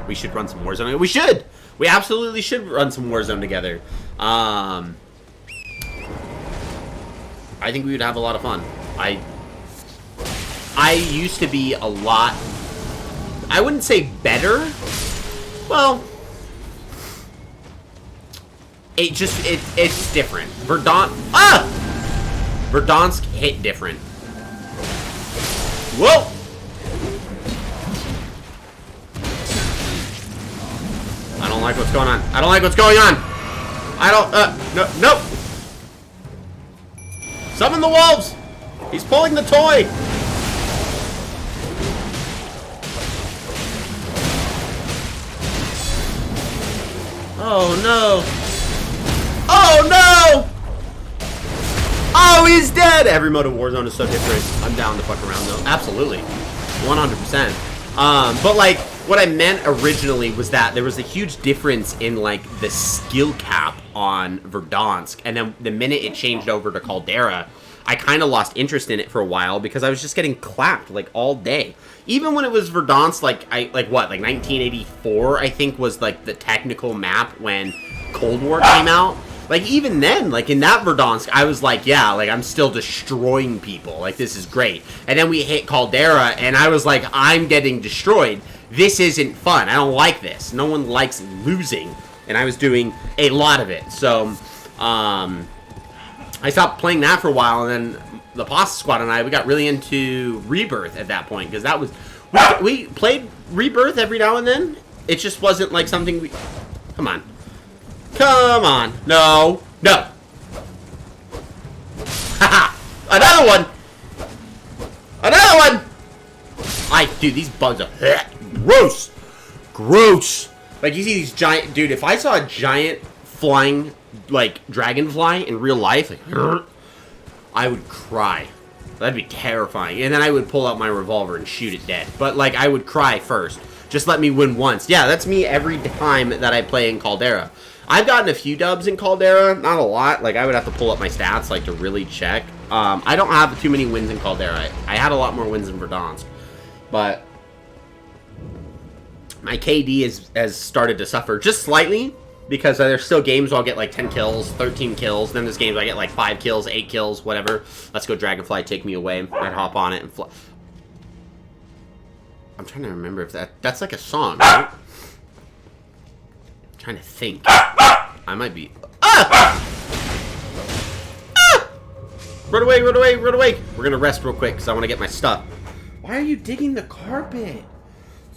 [SPEAKER 1] we should run some Warzone. We should! We absolutely should run some Warzone together. I think we would have a lot of fun. I used to be a lot... I wouldn't say better. Well... It's different. Verdansk hit different. Whoa! I don't like what's going on. I don't like what's going on! No, nope! Summon the wolves! He's pulling the toy! Oh no! Oh no! Oh, he's dead! Every mode of Warzone is so different. I'm down to fuck around though. Absolutely. 100%. But like, what I meant originally was that there was a huge difference in like the skill cap on Verdansk. And then the minute it changed over to Caldera, I kind of lost interest in it for a while because I was just getting clapped like all day. Even when it was Verdansk, like 1984, I think was like the technical map when Cold War came out. Like, even then, like, in that Verdansk, I was like, yeah, like, I'm still destroying people. Like, this is great. And then we hit Caldera, and I was like, I'm getting destroyed. This isn't fun. I don't like this. No one likes losing. And I was doing a lot of it. So, I stopped playing that for a while, and then the Pasta Squad and we got really into Rebirth at that point. Because that was... We played Rebirth every now and then. It just wasn't, like, something we... Come on. Come on. No. No. Haha. Another one. Another one. Dude, these bugs are gross. Gross. Like, you see these giant... Dude, if I saw a giant flying, like, dragonfly in real life, like, I would cry. That'd be terrifying. And then I would pull out my revolver and shoot it dead. But, like, I would cry first. Just let me win once. Yeah, that's me every time that I play in Caldera. I've gotten a few dubs in Caldera, not a lot. Like, I would have to pull up my stats, like, to really check. I don't have too many wins in Caldera. I had a lot more wins in Verdansk. But my KD has started to suffer just slightly, because there's still games where I'll get, like, 10 kills, 13 kills. Then there's games where I get, like, 5 kills, 8 kills, whatever. Let's go Dragonfly, take me away. I'd hop on it and fly. I'm trying to remember if that's like a song, right? I'm trying to think. I might be... Ah! Ah! Run away, run away, run away! We're gonna rest real quick, because I want to get my stuff. Why are you digging the carpet?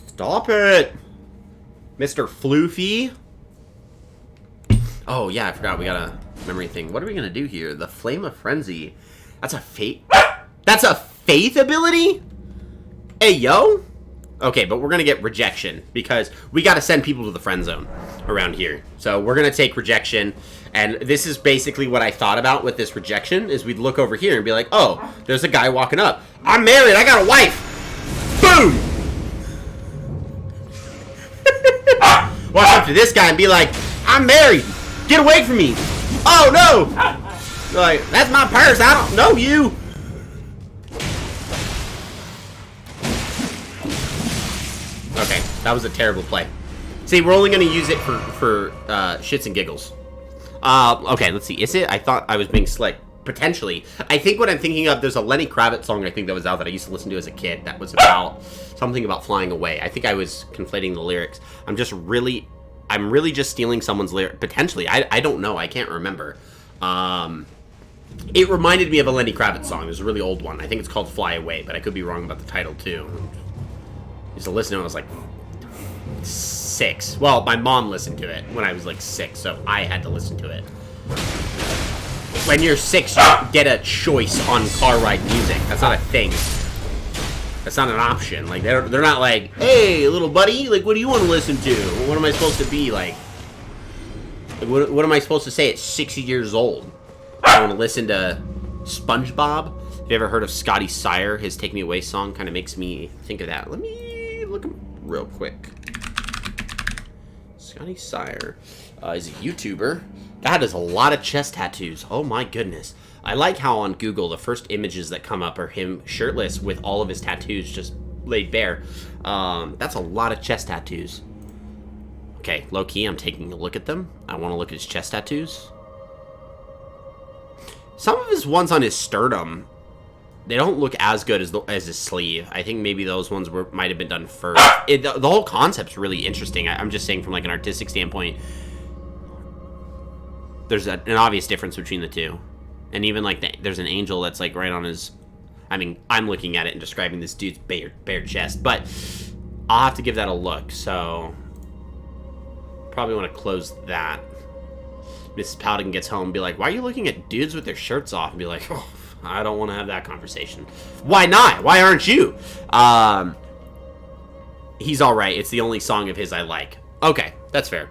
[SPEAKER 1] Stop it! Mr. Floofy. Oh, yeah, I forgot. We got a memory thing. What are we gonna do here? The Flame of Frenzy. That's a faith... That's a faith ability? Hey, yo! Okay, but we're going to get rejection because we got to send people to the friend zone around here. So we're going to take rejection, and this is basically what I thought about with this rejection, is we'd look over here and be like, oh, there's a guy walking up. I'm married. I got a wife. Boom! Walk up to this guy and be like, I'm married. Get away from me. Oh, no. Like, that's my purse. I don't know you. Okay, that was a terrible play. See, we're only going to use it for shits and giggles. Okay, let's see. Is it? I thought I was being slick. Potentially. I think what I'm thinking of, there's a Lenny Kravitz song I think that was out that I used to listen to as a kid that was about something about flying away. I think I was conflating the lyrics. I'm really just stealing someone's lyric. Potentially. I don't know. I can't remember. It reminded me of a Lenny Kravitz song. There's a really old one. I think it's called Fly Away, but I could be wrong about the title, too. I used to listen to it when I was, like, 6. Well, my mom listened to it when I was, like, 6, so I had to listen to it. When you're 6, you get a choice on car ride music. That's not a thing. That's not an option. Like, they're not like, hey, little buddy, like, what do you want to listen to? What am I supposed to be, like? What am I supposed to say at 6 years old? I want to listen to SpongeBob. Have you ever heard of Scotty Sire? His Take Me Away song kind of makes me think of that. Let me look him real quick. Scotty Sire is a YouTuber. That is a lot of chest tattoos. Oh my goodness. I like how on Google the first images that come up are him shirtless with all of his tattoos just laid bare. That's a lot of chest tattoos. Okay, low-key, I'm taking a look at them. I want to look at his chest tattoos. Some of his ones on his sternum, they don't look as good as his sleeve. I think maybe those ones might have been done first. The whole concept's really interesting. I'm just saying from like an artistic standpoint, there's an obvious difference between the two. And even like there's an angel that's like right on his... I mean, I'm looking at it and describing this dude's bare chest. But I'll have to give that a look. So probably want to close that. Mrs. Powden gets home and be like, why are you looking at dudes with their shirts off? And be like, oh, I don't want to have that conversation. Why not? Why aren't you? He's all right. It's the only song of his I like. Okay, that's fair.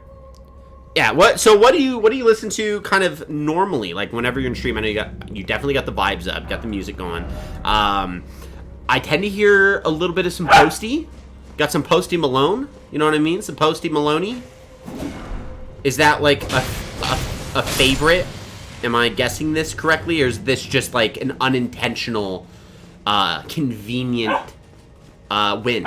[SPEAKER 1] Yeah. What do you listen to kind of normally? Like whenever you're in stream, I know you definitely got the vibes up, got the music going. I tend to hear a little bit of some Posty. Got some Posty Malone. You know what I mean? Some Posty Maloney. Is that like a favorite? Am I guessing this correctly, or is this just like an unintentional, convenient win?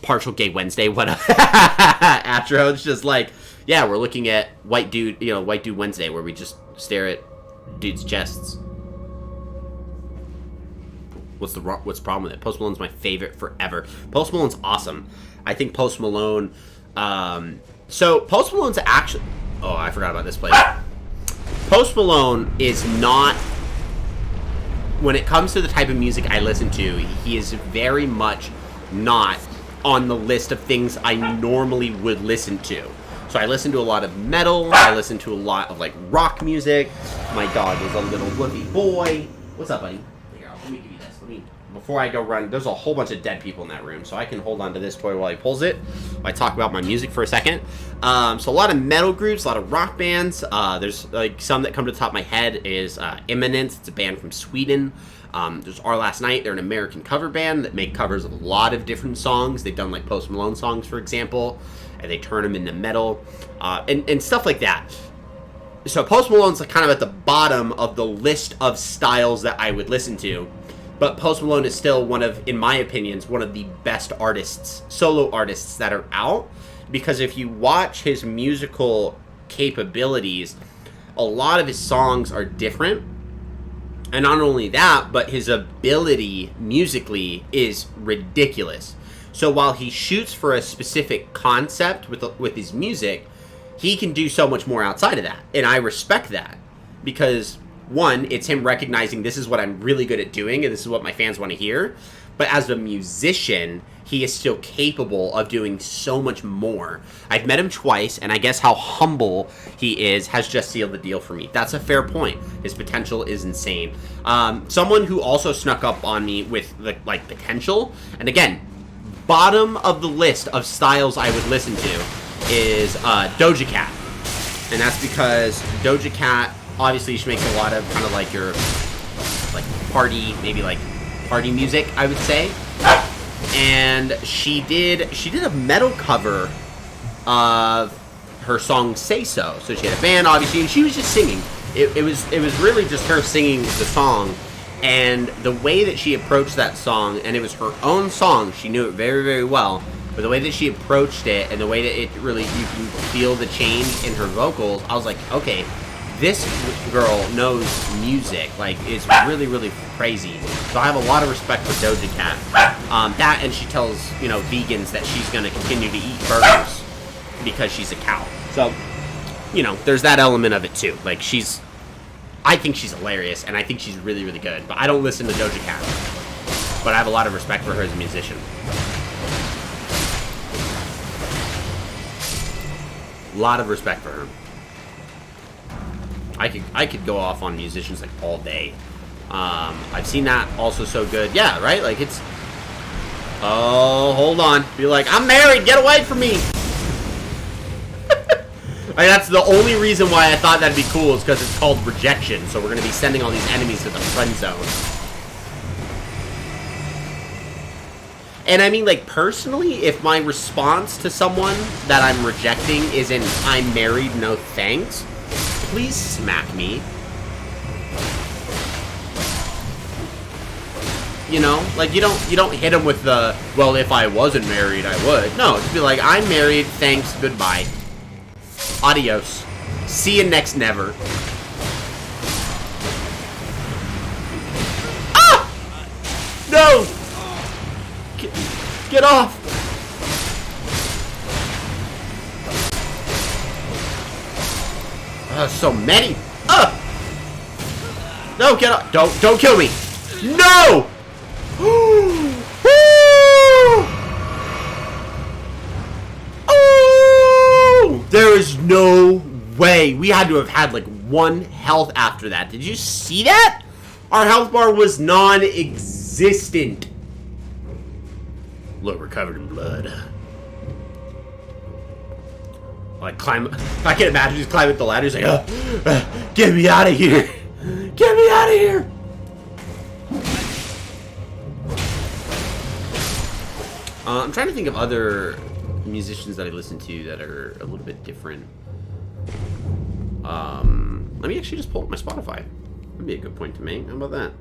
[SPEAKER 1] Partial Gay Wednesday. What Astro? It's just like, yeah, we're looking at White Dude Wednesday, where we just stare at dudes' chests. What's the problem with it? Post Malone's my favorite forever. Post Malone's awesome. I think Post Malone. So Post Malone's actually... Oh, I forgot about this place. Post Malone is not... When it comes to the type of music I listen to, he is very much not on the list of things I normally would listen to. So I listen to a lot of metal. I listen to a lot of, like, rock music. My dog is a little woofy boy. What's up, buddy? Here, let me give you this. Before I go run, there's a whole bunch of dead people in that room, so I can hold on to this toy while he pulls it. I talk about my music for a second. So a lot of metal groups, a lot of rock bands. There's like some that come to the top of my head is Imminence. It's a band from Sweden. There's Our Last Night. They're an American cover band that make covers of a lot of different songs. They've done like Post Malone songs, for example, and they turn them into metal and stuff like that. So Post Malone's like kind of at the bottom of the list of styles that I would listen to. But Post Malone is still one of, in my opinions, one of the best artists, solo artists that are out. Because if you watch his musical capabilities, a lot of his songs are different. And not only that, but his ability musically is ridiculous. So while he shoots for a specific concept with his music, he can do so much more outside of that. And I respect that. Because... one, it's him recognizing this is what I'm really good at doing, and this is what my fans want to hear. But as a musician, he is still capable of doing so much more. I've met him twice, and I guess how humble he is has just sealed the deal for me. That's a fair point. His potential is insane. Someone who also snuck up on me with the potential, and again, bottom of the list of styles I would listen to is Doja Cat, and that's because Doja Cat. Obviously, she makes a lot of kind of like your, like, party music, I would say. And she did a metal cover of her song Say So. So she had a band, obviously, and she was just singing. It was really just her singing the song. And the way that she approached that song, and it was her own song, she knew it very, very well. But the way that she approached it, and the way that it really, you can feel the change in her vocals, I was like, okay, this girl knows music. Like, it's really, really crazy. So I have a lot of respect for Doja Cat. That, and she tells, vegans that she's going to continue to eat burgers because she's a cow. So, there's that element of it too. Like, I think she's hilarious, and I think she's really, really good. But I don't listen to Doja Cat. But I have a lot of respect for her as a musician. A lot of respect for her. I could go off on musicians like all day. I've seen that also so good. Yeah, right? Like it's... Oh, hold on. Be like, I'm married, get away from me! Like, that's the only reason why I thought that'd be cool is because it's called rejection. So we're going to be sending all these enemies to the friend zone. And I mean, like, personally, if my response to someone that I'm rejecting isn't, I'm married, no thanks, please smack me. You know? Like, you don't hit them with the, well, if I wasn't married, I would. No, just be like, I'm married, thanks, goodbye. Adios. See you next never. Ah! No! Get off! So many. No, get off! Don't kill me! No! There is no way. We had to have had like 1 health after that. Did you see that? Our health bar was non-existent. Look, we're covered in blood. Like climb. I can imagine just climbing the ladder. He's like, get me out of here. Get me out of here. I'm trying to think of other musicians that I listen to that are a little bit different. Let me actually just pull up my Spotify. That'd be a good point to make. How about that?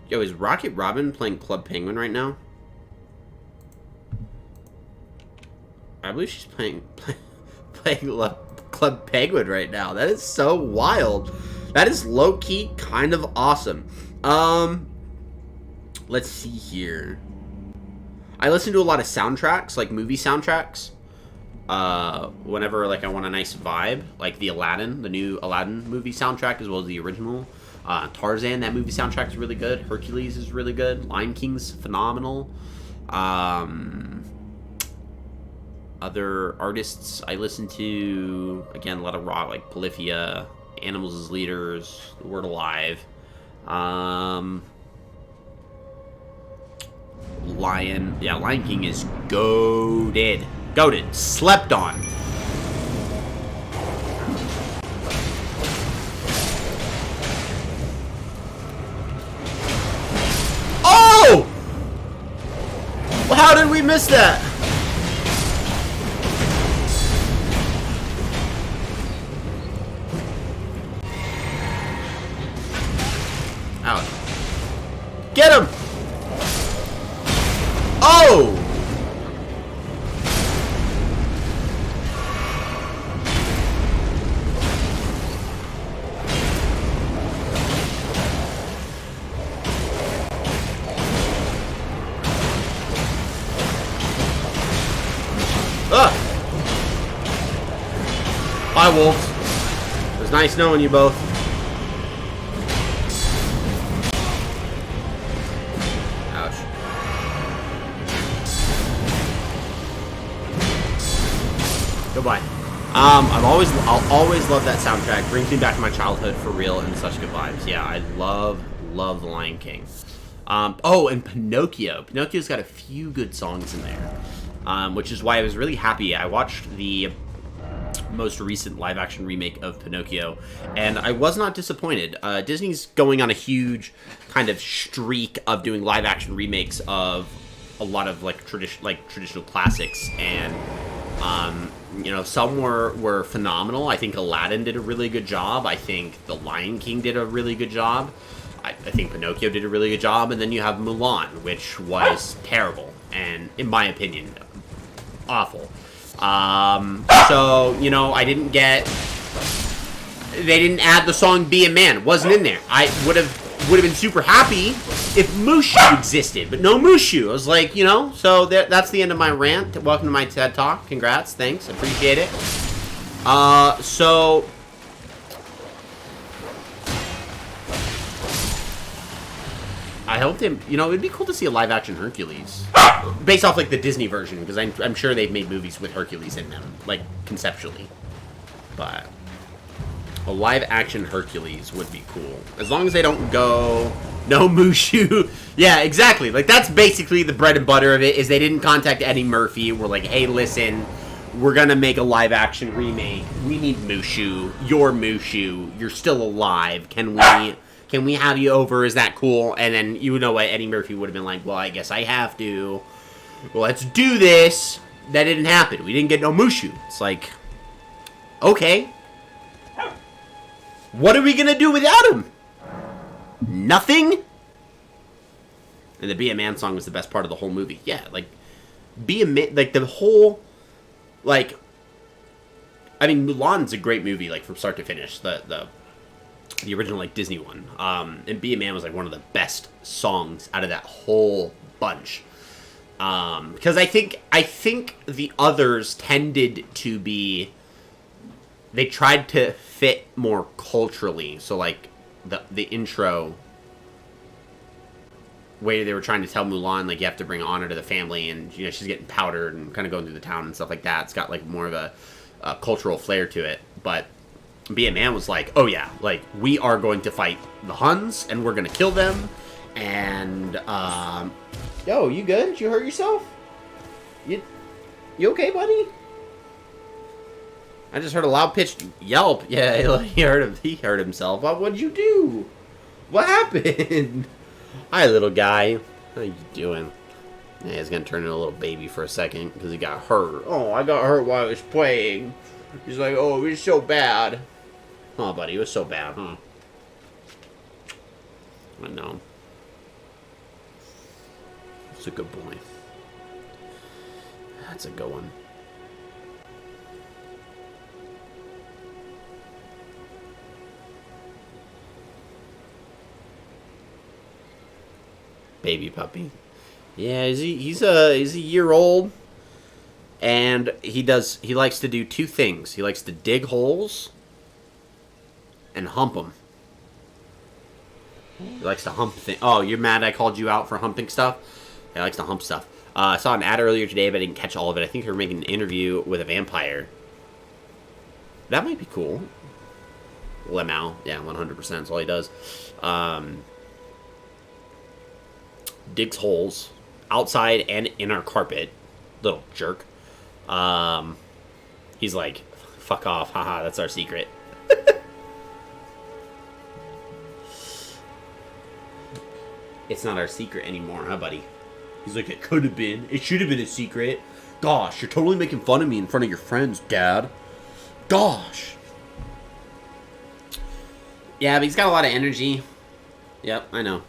[SPEAKER 1] Yo, is Rocket Robin playing Club Penguin right now? I believe she's playing Club Penguin right now. That is so wild. That is low-key kind of awesome. Let's see here. I listen to a lot of soundtracks, like movie soundtracks. Whenever like I want a nice vibe, like the new Aladdin movie soundtrack, as well as the original. Tarzan, that movie soundtrack is really good. Hercules is really good. Lion King's phenomenal. Other artists I listen to, again, a lot of rock, like Polyphia, Animals as Leaders, The Word Alive. Lion King is goated. Goated. Slept on. Oh! Well, how did we miss that? Ouch. Get him! Oh! Bye, wolves. It was nice knowing you both. Ouch. Goodbye. I'll always love that soundtrack. Brings me back to my childhood for real and such good vibes. Yeah, I love The Lion King. Oh, and Pinocchio. Pinocchio's got a few good songs in there. Which is why I was really happy. I watched the most recent live-action remake of Pinocchio, and I was not disappointed. Disney's going on a huge kind of streak of doing live-action remakes of a lot of traditional classics, and you know, some were phenomenal. I think Aladdin did a really good job. I think The Lion King did a really good job. I think Pinocchio did a really good job, and then you have Mulan, which was terrible, and in my opinion, awful. So, you know, I didn't get they didn't add the song "Be a Man." Wasn't in there. I would have been super happy if Mushu existed, but no Mushu. I was like, you know, so that's the end of my rant. Welcome to my TED Talk. Congrats, thanks, appreciate it. So I hope they, you know, it'd be cool to see a live-action Hercules based off like the Disney version, because I'm sure they've made movies with Hercules in them, like conceptually, but a live-action Hercules would be cool. As long as they don't go, no Mushu. Yeah, exactly. Like, that's basically the bread and butter of it, is they didn't contact Eddie Murphy. We're like, hey, listen, we're going to make a live-action remake. We need Mushu. You're Mushu. You're still alive. Can we have you over? Is that cool? And then, you know what, Eddie Murphy would have been like, well, I guess I have to. Well, let's do this. That didn't happen. We didn't get no Mushu. It's like, okay. What are we going to do without him? Nothing? And the Be a Man song was the best part of the whole movie. Yeah, like, Be a Man, like, the whole, like, I mean, Mulan's a great movie, like, from start to finish. The original, like, Disney one. And Be a Man was, like, one of the best songs out of that whole bunch. Because I think the others tended to be, they tried to fit more culturally. So, like, the intro, way they were trying to tell Mulan, like, you have to bring honor to the family, and, you know, she's getting powdered and kind of going through the town and stuff like that. It's got, like, more of a cultural flair to it. But Be a Man was like, oh yeah, like, we are going to fight the Huns, and we're going to kill them, and, yo, you good? Did you hurt yourself? You okay, buddy? I just heard a loud-pitched yelp. Yeah, he hurt himself. What'd you do? What happened? Hi, little guy. How you doing? Yeah, he's gonna turn into a little baby for a second because he got hurt. Oh, I got hurt while I was playing. He's like, oh, it was so bad. Oh, buddy, it was so bad, huh? I know. It's a good boy. That's a good one. Baby puppy. Yeah, he's a year old, and he likes to do two things. He likes to dig holes and hump them. He likes to hump things. Oh, you're mad I called you out for humping stuff? He likes to hump stuff. I saw an ad earlier today, but I didn't catch all of it. I think they were making an interview with a vampire. That might be cool. Lemao. Yeah, 100%. That's all he does. Digs holes outside and in our carpet. Little jerk. He's like, fuck off. Haha, that's our secret. It's not our secret anymore, huh, buddy? He's like, it could have been. It should have been a secret. Gosh, you're totally making fun of me in front of your friends, Dad. Gosh. Yeah, but he's got a lot of energy. Yep, I know.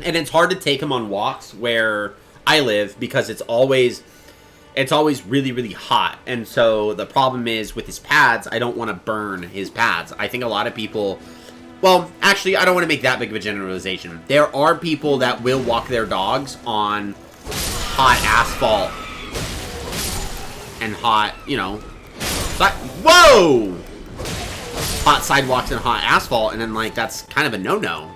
[SPEAKER 1] And it's hard to take him on walks where I live because it's always really, really hot. And so the problem is with his pads, I don't want to burn his pads. I think a lot of people, well, actually, I don't want to make that big of a generalization. There are people that will walk their dogs on hot asphalt and hot, you know, whoa! Hot sidewalks and hot asphalt, and then, like, that's kind of a no-no.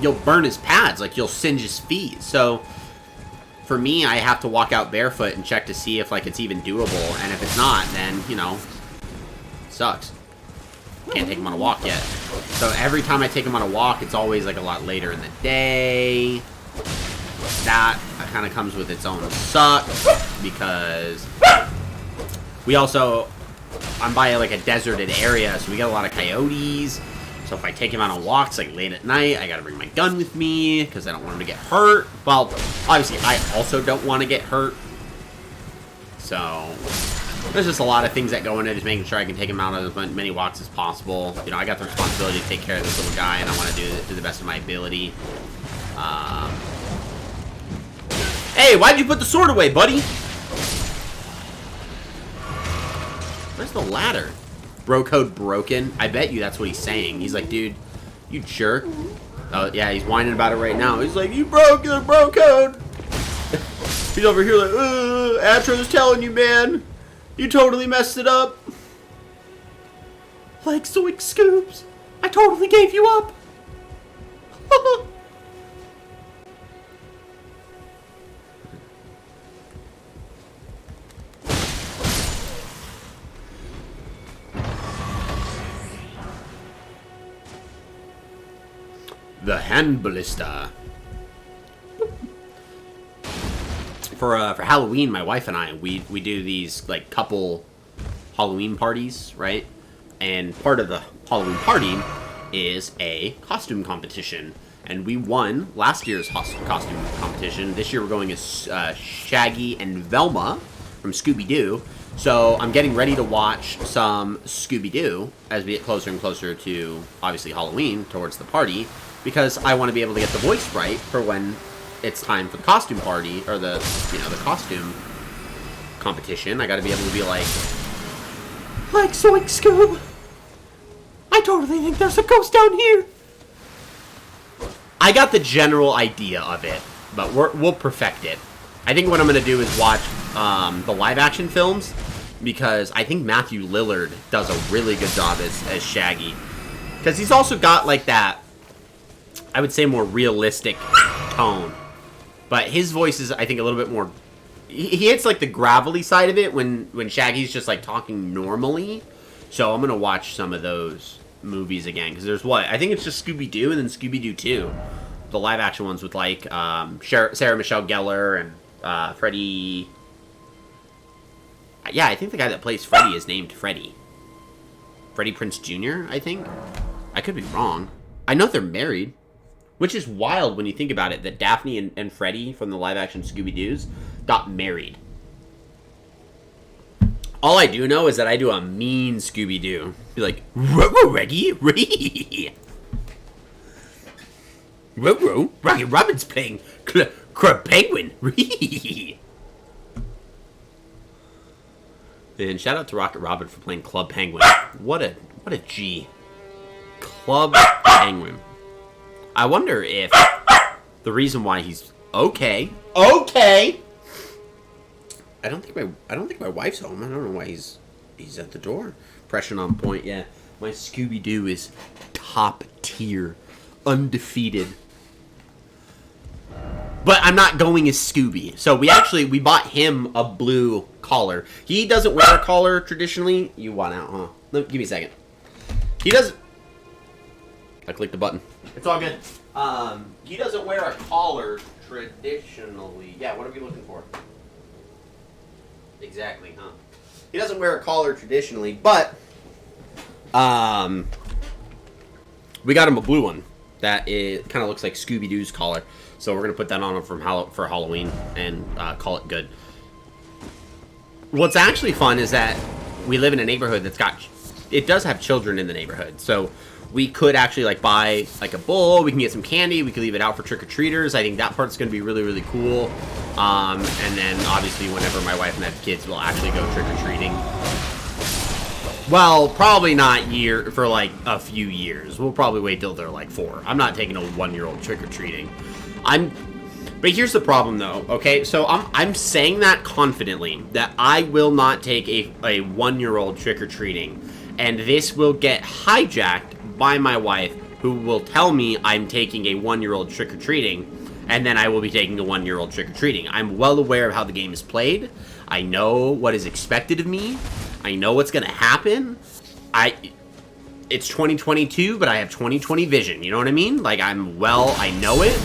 [SPEAKER 1] You'll burn his pads, like, you'll singe his feet. So, for me, I have to walk out barefoot and check to see if, like, it's even doable. And if it's not, then, you know, it sucks. Can't take him on a walk yet. So, every time I take him on a walk, it's always, like, a lot later in the day. That kind of comes with its own suck, because we also, I'm by, like, a deserted area, so we got a lot of coyotes. So if I take him on a walk, it's like late at night, I gotta bring my gun with me, because I don't want him to get hurt. Well, obviously, I also don't want to get hurt. So, there's just a lot of things that go into just making sure I can take him out on as many walks as possible. You know, I got the responsibility to take care of this little guy, and I want to do it to the best of my ability. Hey, why'd you put the sword away, buddy? Where's the ladder? Bro code broken. I bet you that's what he's saying. He's like, dude, you jerk. Oh, yeah, he's whining about it right now. He's like, you broke the bro code. He's over here like, Atro's telling you, man. You totally messed it up. Like Zoink Scoops. I totally gave you up. The hand ballista. For Halloween, my wife and I, we do these like couple Halloween parties, right? And part of the Halloween party is a costume competition, and we won last year's costume competition. This year we're going as Shaggy and Velma from Scooby-Doo. So I'm getting ready to watch some Scooby-Doo as we get closer and closer to obviously Halloween towards the party, because I want to be able to get the voice right for when it's time for the costume party, or the costume competition. I got to be able to be like Zoink Scoob. I totally think there's a ghost down here. I got the general idea of it, but we'll perfect it. I think what I'm going to do is watch the live-action films, because I think Matthew Lillard does a really good job as Shaggy. Because he's also got, like, that, I would say, more realistic tone. But his voice is, I think, a little bit more... He hits, like, the gravelly side of it when Shaggy's just, like, talking normally. So I'm going to watch some of those movies again. Because there's what? I think it's just Scooby-Doo and then Scooby-Doo 2. The live-action ones with, like, Sarah Michelle Gellar and Freddie... Yeah, I think the guy that plays Freddy is named Freddy. Freddie Prinze Jr., I think? I could be wrong. I know they're married. Which is wild when you think about it, that Daphne and Freddy from the live-action Scooby-Doos got married. All I do know is that I do a mean Scooby-Doo. Be like, Reggie, Rocky Robin's playing Penguin. And shout out to Rocket Robin for playing Club Penguin. What a G. Club Penguin. I wonder if the reason why he's okay. I don't think my wife's home. I don't know why he's at the door. Impression on point. Yeah, my Scooby-Doo is top tier, undefeated. But I'm not going as Scooby. So we bought him a blue collar. He doesn't wear a collar traditionally. You want out, huh? Give me a second. He doesn't. I clicked the button. It's all good. He doesn't wear a collar traditionally. Yeah, what are we looking for? Exactly, huh? He doesn't wear a collar traditionally, but we got him a blue one that kind of looks like Scooby-Doo's collar. So we're gonna put that on him for Halloween and call it good. What's actually fun is that we live in a neighborhood it does have children in the neighborhood, so we could actually like buy like a bowl. We can get some candy. We could leave it out for trick-or-treaters. I think that part's going to be really, really cool. And then obviously whenever my wife and I have kids, we'll actually go trick-or-treating. Well, probably not for like a few years. We'll probably wait till they're like 4. I'm not taking a 1-year-old trick-or-treating. But here's the problem though, okay? So I'm saying that confidently, that I will not take a 1-year-old trick-or-treating. And this will get hijacked by my wife, who will tell me I'm taking a 1-year-old trick-or-treating, and then I will be taking a 1-year-old trick-or-treating. I'm well aware of how the game is played. I know what is expected of me. I know what's going to happen. It's 2022, but I have 2020 vision. You know what I mean? Like, I know it.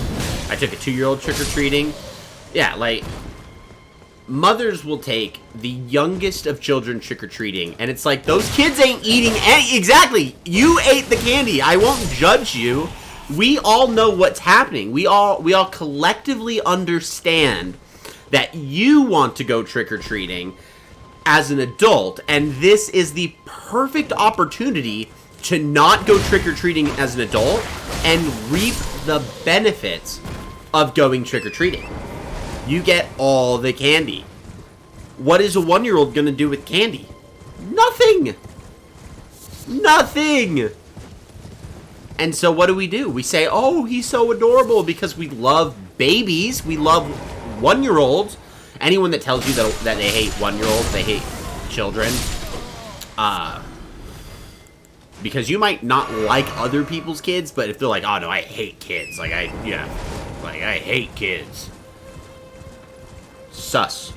[SPEAKER 1] I took a 2-year-old trick-or-treating. Yeah, like, mothers will take the youngest of children trick-or-treating, and it's like, those kids ain't eating any... Exactly! You ate the candy. I won't judge you. We all know what's happening. We all collectively understand that you want to go trick-or-treating as an adult, and this is the perfect opportunity to not go trick-or-treating as an adult and reap the benefits of going trick-or-treating. You get all the candy. What is a 1-year-old going to do with candy? Nothing! Nothing! And so what do? We say, oh, he's so adorable because we love babies. We love 1-year-olds. Anyone that tells you that they hate 1-year-olds, they hate children. Because you might not like other people's kids, but if they're like, oh no, I hate kids. Like, I hate kids. Sus.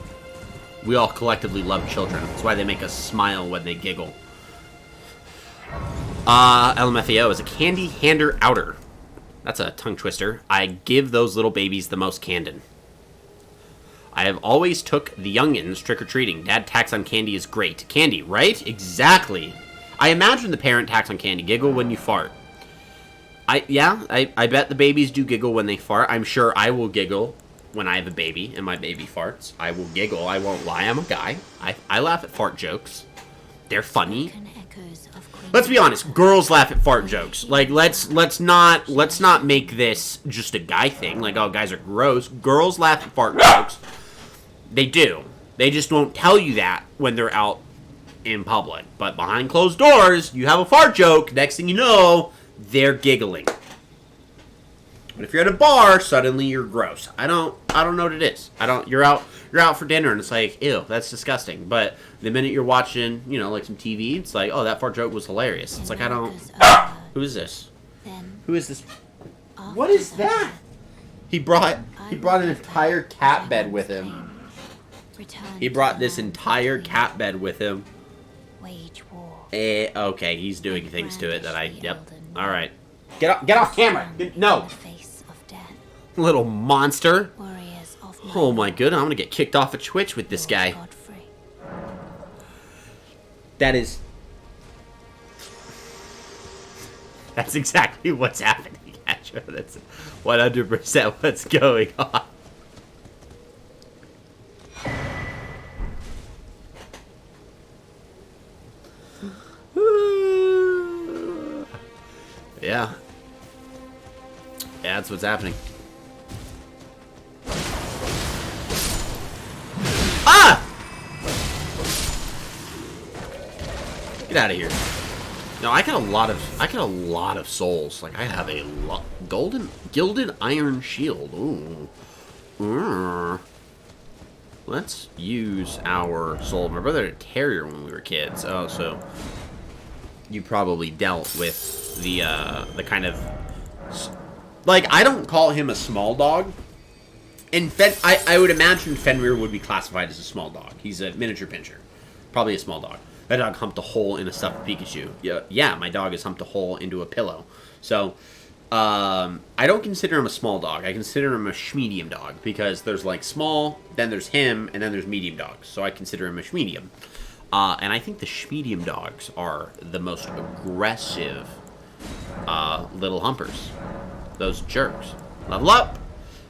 [SPEAKER 1] We all collectively love children. That's why they make us smile when they giggle. LMFAO is a candy hander outer. That's a tongue twister. I give those little babies the most candid. I have always took the youngins trick-or-treating. Dad tax on candy is great. Candy, right? Exactly. I imagine the parent tax on candy. Giggle when you fart. I bet the babies do giggle when they fart. I'm sure I will giggle when I have a baby and my baby farts. I will giggle. I won't lie. I'm a guy. I laugh at fart jokes. They're funny. Let's be honest. Girls laugh at fart jokes. Like, let's not make this just a guy thing. Like, oh, guys are gross. Girls laugh at fart jokes. They do. They just won't tell you that when they're out in public. But behind closed doors, you have a fart joke. Next thing you know, they're giggling. But if you're at a bar, suddenly you're gross. I don't know what it is. You're out for dinner and it's like, ew, that's disgusting. But the minute you're watching, like some TV, it's like, oh, that fart joke was hilarious. It's like, who is this? Who is this? What is that? He brought an entire cat bed with him. He brought this entire cat bed with him. Okay, he's doing things to it that yep. Alright. Get off camera! No! Little monster. Oh my god, I'm gonna get kicked off of Twitch with this guy. That's exactly what's happening, Astro. That's 100% what's going on. Yeah. That's what's happening. Ah! Get out of here. No, I got a lot of souls. Like, I have a gilded iron shield. Ooh. Let's use our soul. My brother had a terrier when we were kids. Oh, so you probably dealt with the kind of, like, I don't call him a small dog. And I would imagine Fenrir would be classified as a small dog. He's a miniature pincher. Probably a small dog. That dog humped a hole in a stuffed Pikachu. Yeah, my dog has humped a hole into a pillow. So, I don't consider him a small dog. I consider him a schmedium dog. Because there's, like, small, then there's him, and then there's medium dogs. So I consider him a schmedium. And I think the schmedium dogs are the most aggressive little humpers. Those jerks. Level up!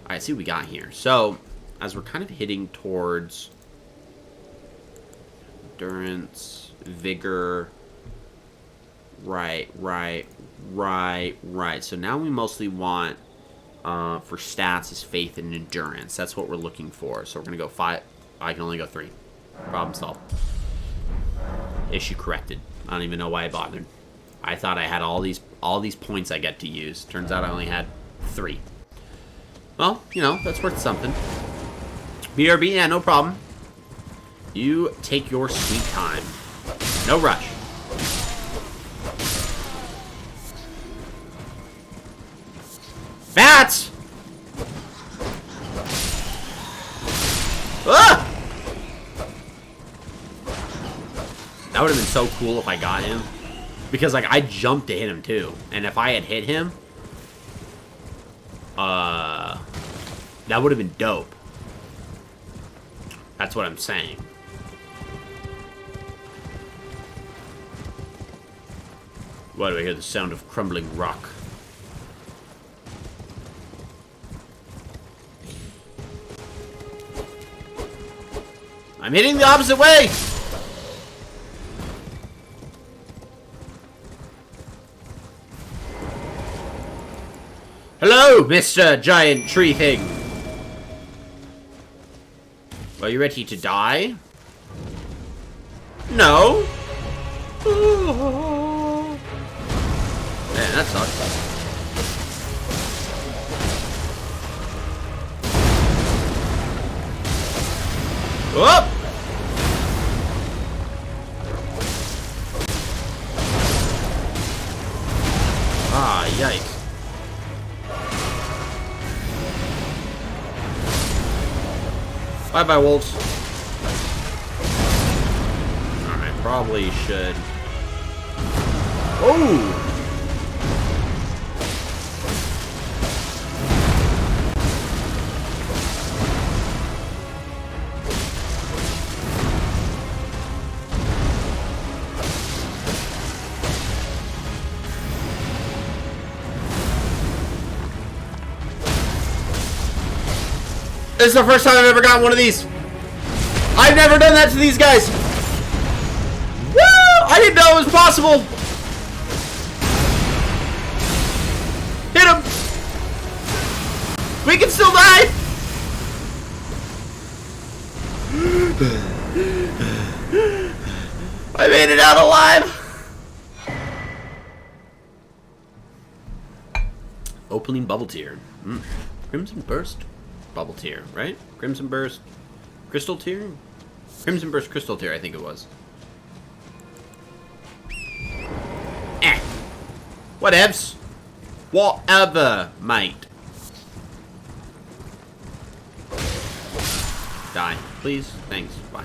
[SPEAKER 1] Alright, see what we got here. So, as we're kind of hitting towards endurance, vigor, right. So now we mostly want, for stats, is faith and endurance. That's what we're looking for. So we're going to go 5. I can only go 3. Problem solved. Issue corrected. I don't even know why I bothered. I thought I had all these points I get to use. Turns out I only had 3. Well, that's worth something. BRB, yeah, no problem. You take your sweet time. No rush. Bats! Ah! That would have been so cool if I got him. Because, like, I jumped to hit him, too. And if I had hit him, that would have been dope. That's what I'm saying. Why do I hear the sound of crumbling rock? I'm hitting the opposite way! Hello, Mr. Giant Tree Thing! Are you ready to die? No. Man, that sucks. Whoop! Ah, yikes. Bye-bye, wolves. Alright, probably should... Oh! This is the first time I've ever gotten one of these. I've never done that to these guys. Woo! I didn't know it was possible. Hit him. We can still die. I made it out alive. Opening bubble tier. Crimson Burst. Bubble tier, right? Crimson Burst, Crystal tier? Crimson Burst Crystal tier, I think it was. Whatevs. Whatever, mate. Die, please. Thanks. Bye.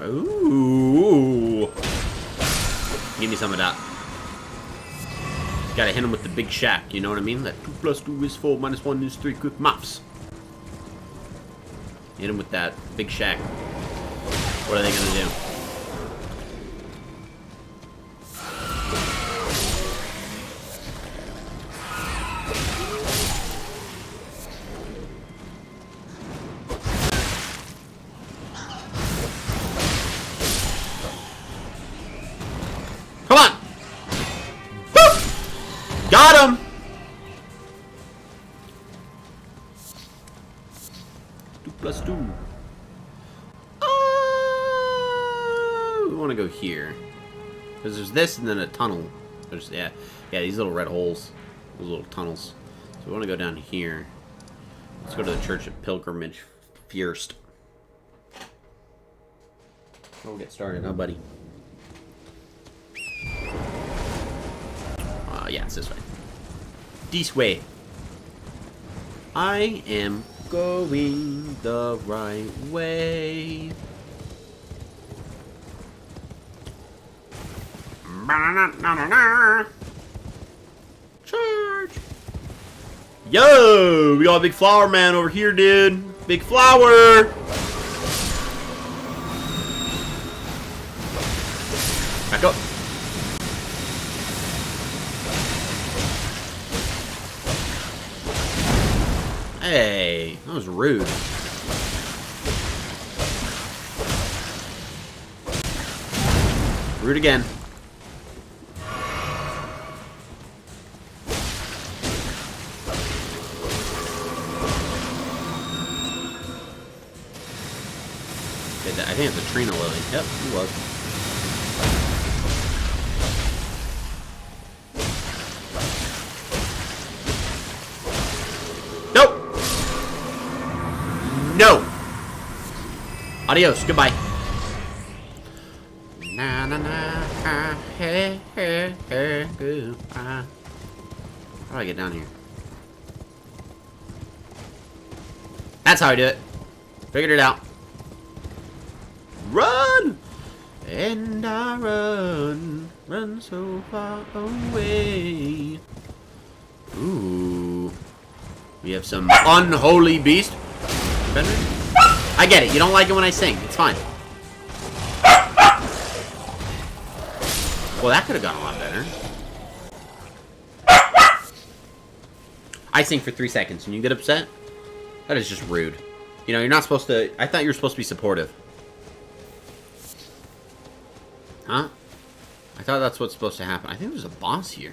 [SPEAKER 1] Ooh. Give me some of that. Gotta hit him with the big shack, you know what I mean? That 2 plus 2 is 4, minus 1 is 3, quick maps. Hit him with that big shack. What are they gonna do? Come on! Got him! 2 plus 2. We want to go here. Because there's this and then a tunnel. There's, yeah, these little red holes. Those little tunnels. So we want to go down here. Let's go to the Church of Pilgrimage first. We'll get started, huh, buddy? Yeah, it's this way. This way. I am going the right way. Charge. Yo, we got a big flower man over here, dude. Big flower. Back up. Hey, that was rude. Rude again. I think it's a Trina Lily. Yep, it was. No! Adios, goodbye. Na na na, hey, hey, hey, goodbye. How do I get down here? That's how I do it. Figured it out. Run! And I run, run so far away. Ooh. We have some unholy beast. I get it. You don't like it when I sing. It's fine. Well, that could have gone a lot better. I sing for 3 seconds and you get upset? That is just rude. You know, you're not supposed to... I thought you were supposed to be supportive. Huh? I thought that's what's supposed to happen. I think there's a boss here.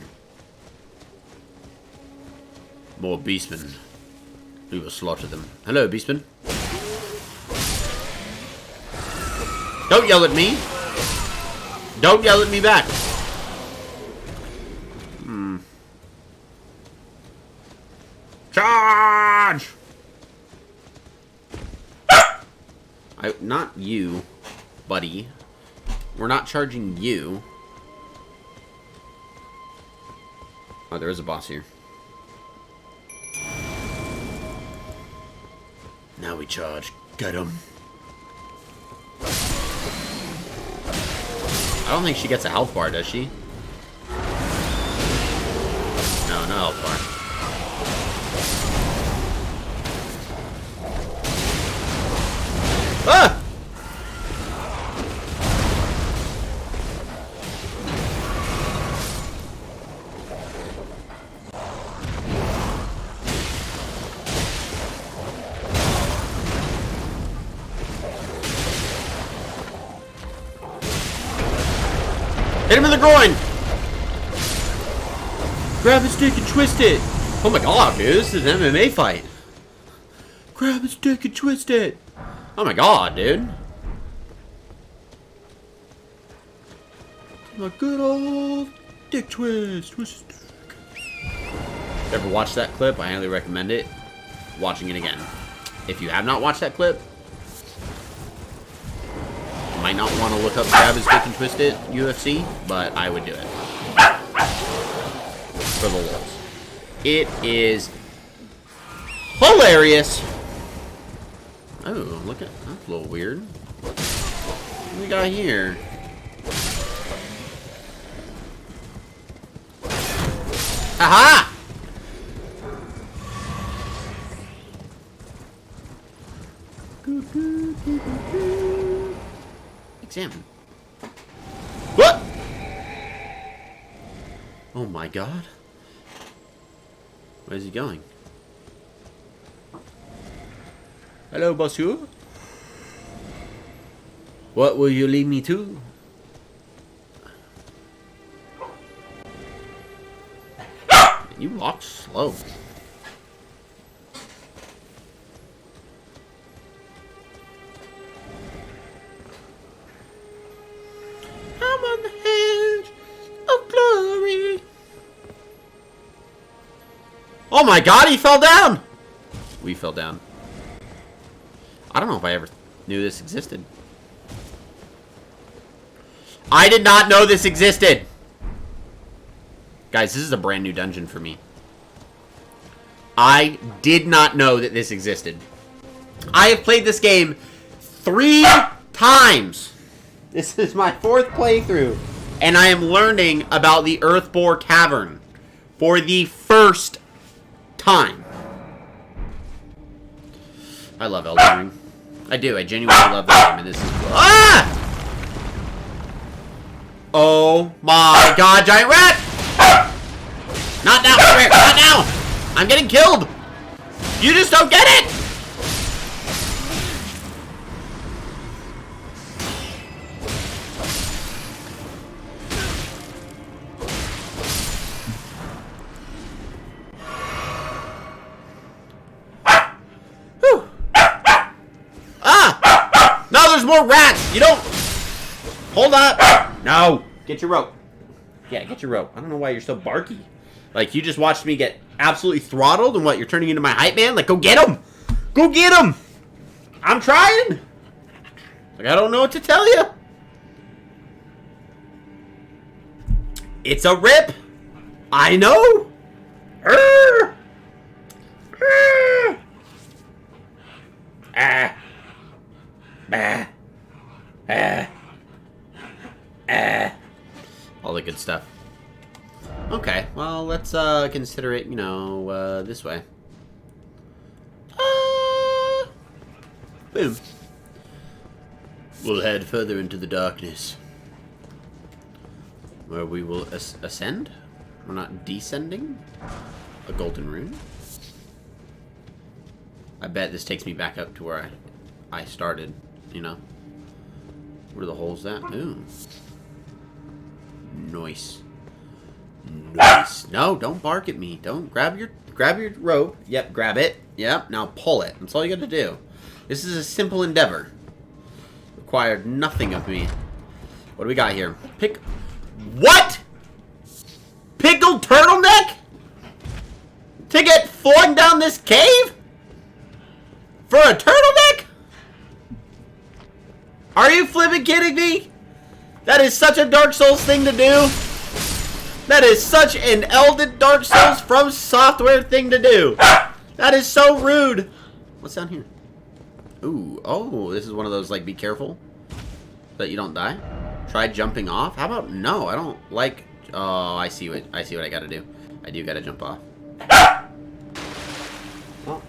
[SPEAKER 1] More beastmen. We will slaughter them. Hello, beastmen. Don't yell at me. Don't yell at me back. Charge! Not you, buddy. We're not charging you. Oh, there is a boss here. Now we charge. Get him. I don't think she gets a health bar, does she? No, no health bar. Ah! Hit him in the groin! Grab his stick and twist it! Oh my god, dude, this is an MMA fight. Grab his stick and twist it! Oh my god, dude. My good old dick twist. Twist his dick. Ever watched that clip? I highly recommend it. Watching it again. If you have not watched that clip, you might not want to look up Grab His Dick and Twist It UFC, but I would do it. For the lulz. It is hilarious. Oh, look at that's a little weird. What do we got here? Aha! Examine. What? Oh my god. Where's he going? Hello, monsieur. What will you lead me to? You walk slow. I'm on the edge of glory. Oh my god, he fell down! We fell down. I don't know if I ever knew this existed. I did not know this existed! Guys, this is a brand new dungeon for me. I did not know that this existed. I have played this game 3 times. This is my 4th playthrough. And I am learning about the Earthbore Cavern for the first time. I love Elden Ring. I do. I genuinely love that game. And this is... Ah! Oh my god, giant rat! Not now, Rick! Not now! I'm getting killed! You just don't get it! Whew. Ah! No, there's more rats! You don't... Hold up! No! Get your rope. Yeah, get your rope. I don't know why you're so barky. Like, you just watched me get absolutely throttled, and what, you're turning into my hype man? Like, go get him! Go get him! I'm trying! Like, I don't know what to tell you. It's a rip! I know! Arr! Arr! Ah! Bah! Ah! Ah! All the good stuff. Okay, well, let's consider it, you know, this way. Boom. We'll head further into the darkness, where we will ascend. We're not descending. A golden rune. I bet this takes me back up to where I started, you know. Where are the holes at? Ooh. Nice. Nice. No, don't bark at me. Don't grab your rope. Yep, grab it. Yep, now pull it. That's all you got to do. This is a simple endeavor. required nothing of me. What do we got here? What? Pickled turtleneck? To get flung down this cave? For a turtleneck? Are you flipping kidding me? That is such a Dark Souls thing to do. That is such an Elden Dark Souls from Software thing to do. That is so rude. What's down here? Ooh, oh, this is one of those, like, be careful that you don't die. Try jumping off. How about no? I don't like. Oh, I see what I gotta do. I do gotta jump off. Well,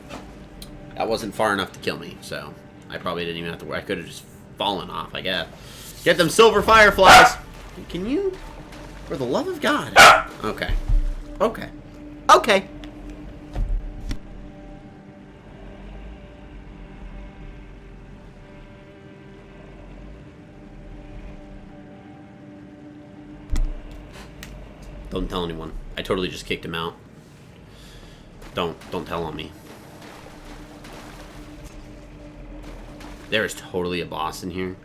[SPEAKER 1] that wasn't far enough to kill me, so I probably didn't even have to worry. I could have just fallen off, I guess. Get them silver fireflies. Can you? For the love of God. Okay. Okay. Okay. Don't tell anyone. I totally just kicked him out. Don't tell on me. There is totally a boss in here.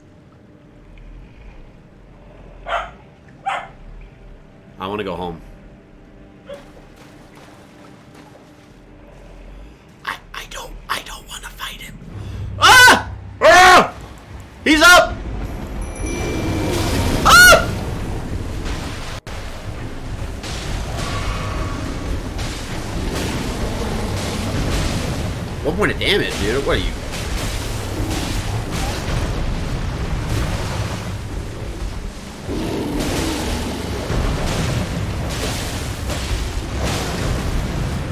[SPEAKER 1] I want to go home. I don't want to fight him. Ah! Ah! He's up! Ah! 1 point of damage, dude. What are you?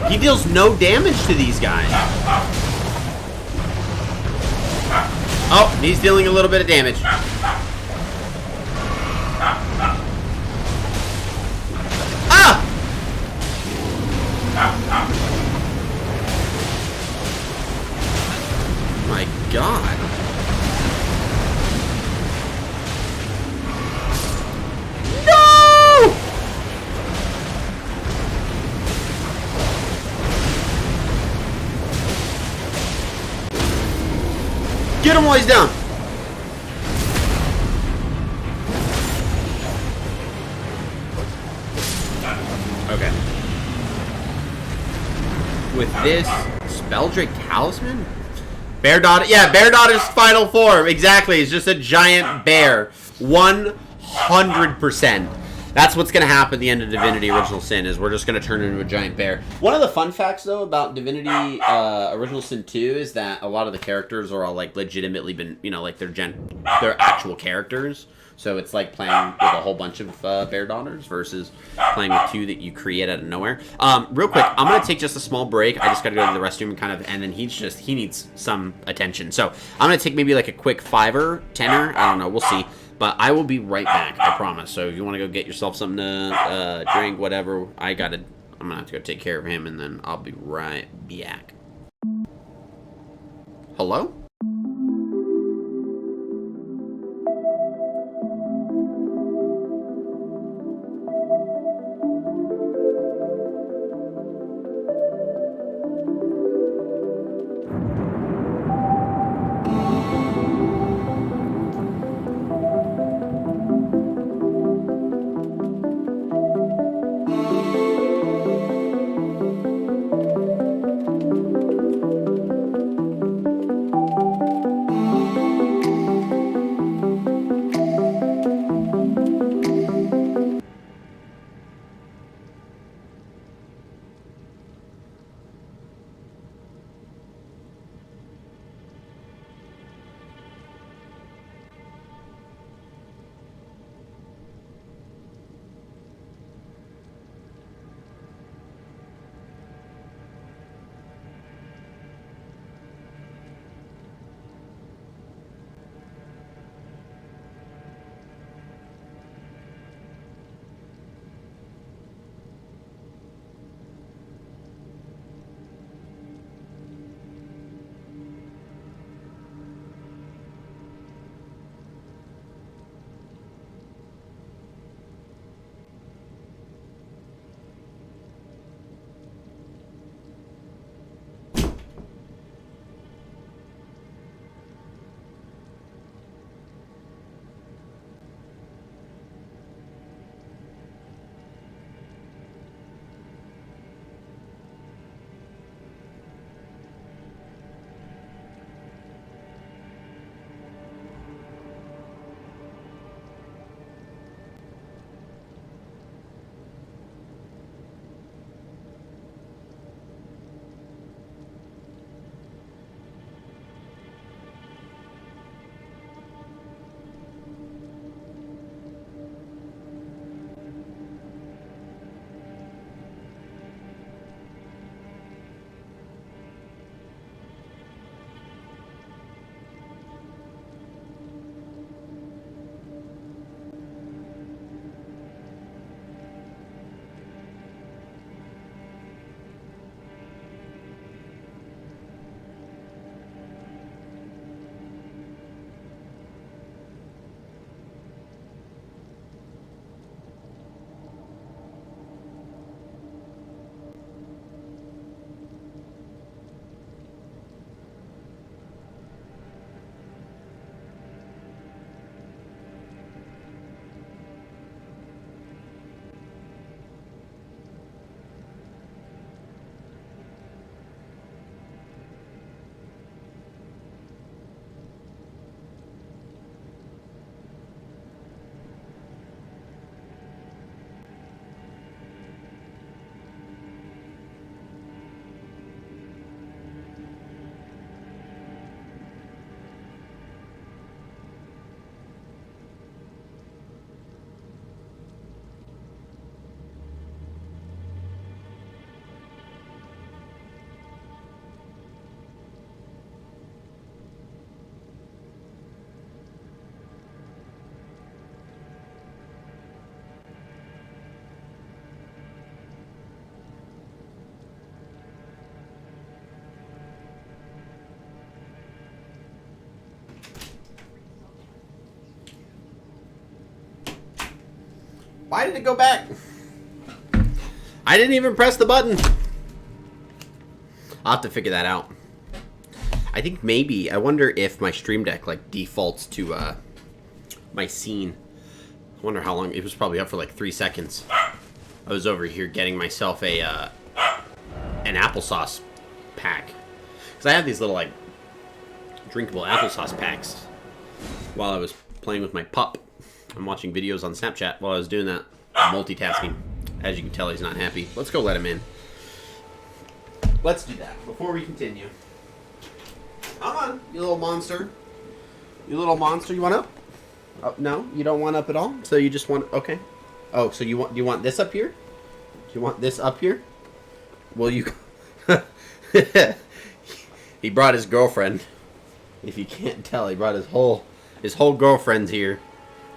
[SPEAKER 1] He deals no damage to these guys. Oh, he's dealing a little bit of damage. Ah! My God. No! Get him while he's down. Okay. With this Spelldrake Talisman? Bear Daughter. Yeah, Bear Daughter's final form. Exactly. It's just a giant bear. 100%. That's what's going to happen at the end of Divinity Original Sin, is we're just going to turn into a giant bear. One of the fun facts, though, about Divinity Original Sin 2 is that a lot of the characters are all, like, legitimately been, you know, like, they're actual characters. So it's like playing with a whole bunch of Bear Daughters versus playing with 2 that you create out of nowhere. Real quick, I'm going to take just a small break. I just got to go to the restroom and then he needs some attention. So I'm going to take maybe like a quick 5-er, 10-er. I don't know. We'll see. But I will be right back, I promise. So if you want to go get yourself something to drink, whatever, I'm going to have to go take care of him, and then I'll be right back. Hello? Why did it go back? I didn't even press the button. I'll have to figure that out. I think maybe, I wonder if my Stream Deck like defaults to my scene. I wonder how long, it was probably up for like 3 seconds. I was over here getting myself a an applesauce pack. Because I have these little like drinkable applesauce packs while I was playing with my pup. I'm watching videos on Snapchat while I was doing that. Multitasking. As you can tell, he's not happy. Let's go let him in. Let's do that before we continue. Come on, you little monster. You little monster. You want up? Oh, no, you don't want up at all? So you just want... Okay. Oh, so you want... Do you want this up here? Do you want this up here? Well, you... He brought his girlfriend. If you can't tell, he brought his whole girlfriend's here.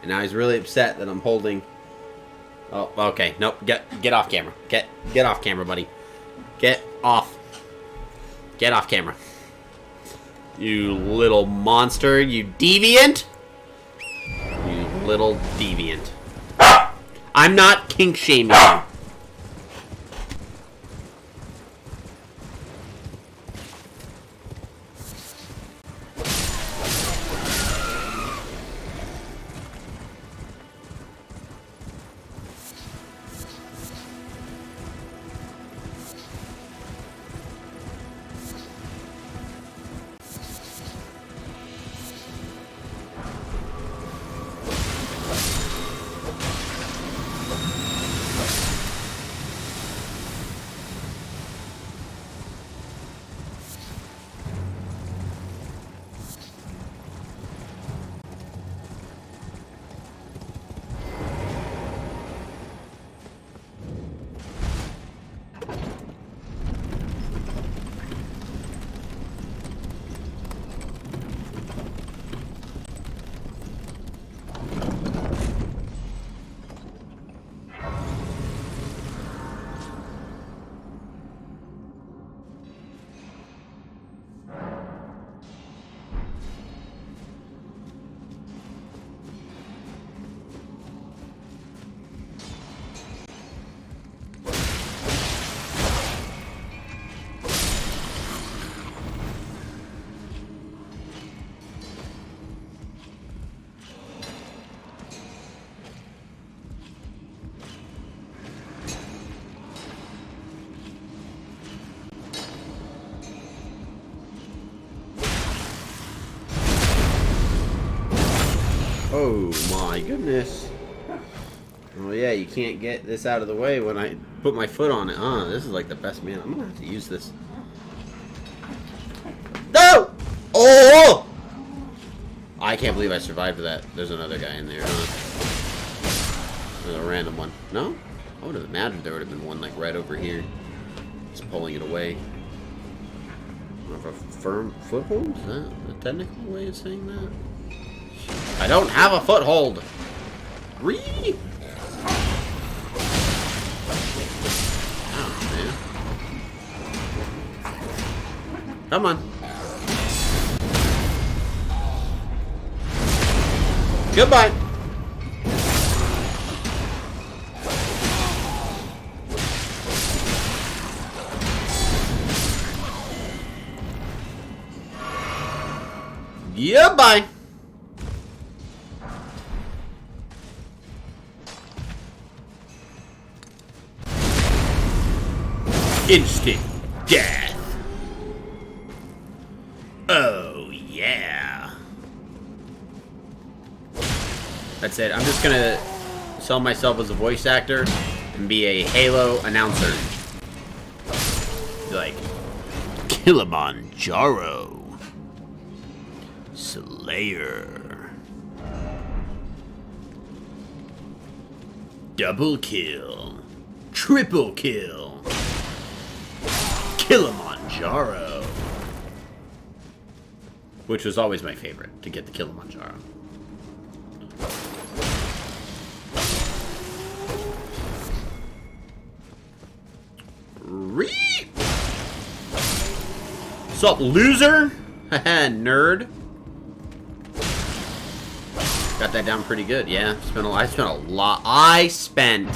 [SPEAKER 1] And now he's really upset that I'm holding... Oh, okay. Nope. Get off camera. Get off camera, buddy. Get off. Get off camera. You little monster. You deviant. You little deviant. I'm not kink shaming you. Oh my goodness. Oh yeah, you can't get this out of the way when I put my foot on it. This is like the best man. I'm gonna have to use this. No! Oh! I can't believe I survived that. There's another guy in there, huh? There's a random one. No? I would have imagined there would have been one like right over here. Just pulling it away. Of a firm foothold? Is that a technical way of saying that? I don't have a foothold. Ree! Oh, man. Come on. Goodbye. Goodbye. Instant death. Oh, yeah. That's it. I'm just gonna sell myself as a voice actor and be a Halo announcer. Like, Kilimanjaro. Slayer. Double kill. Triple kill. Kilimanjaro. Which was always my favorite, to get the Kilimanjaro. Sup, loser? Haha, nerd. Got that down pretty good. Yeah, I spent a lot. I spent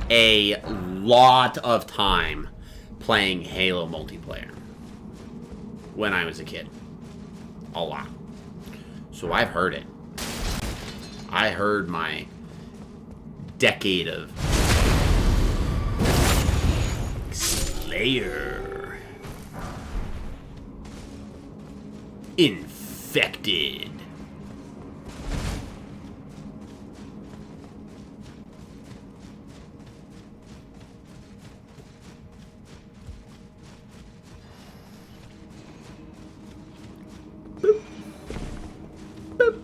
[SPEAKER 1] a lot of time playing Halo multiplayer when I was a kid. A lot. So I've heard it. I heard my decade of Slayer. Infected. Boop. Boop.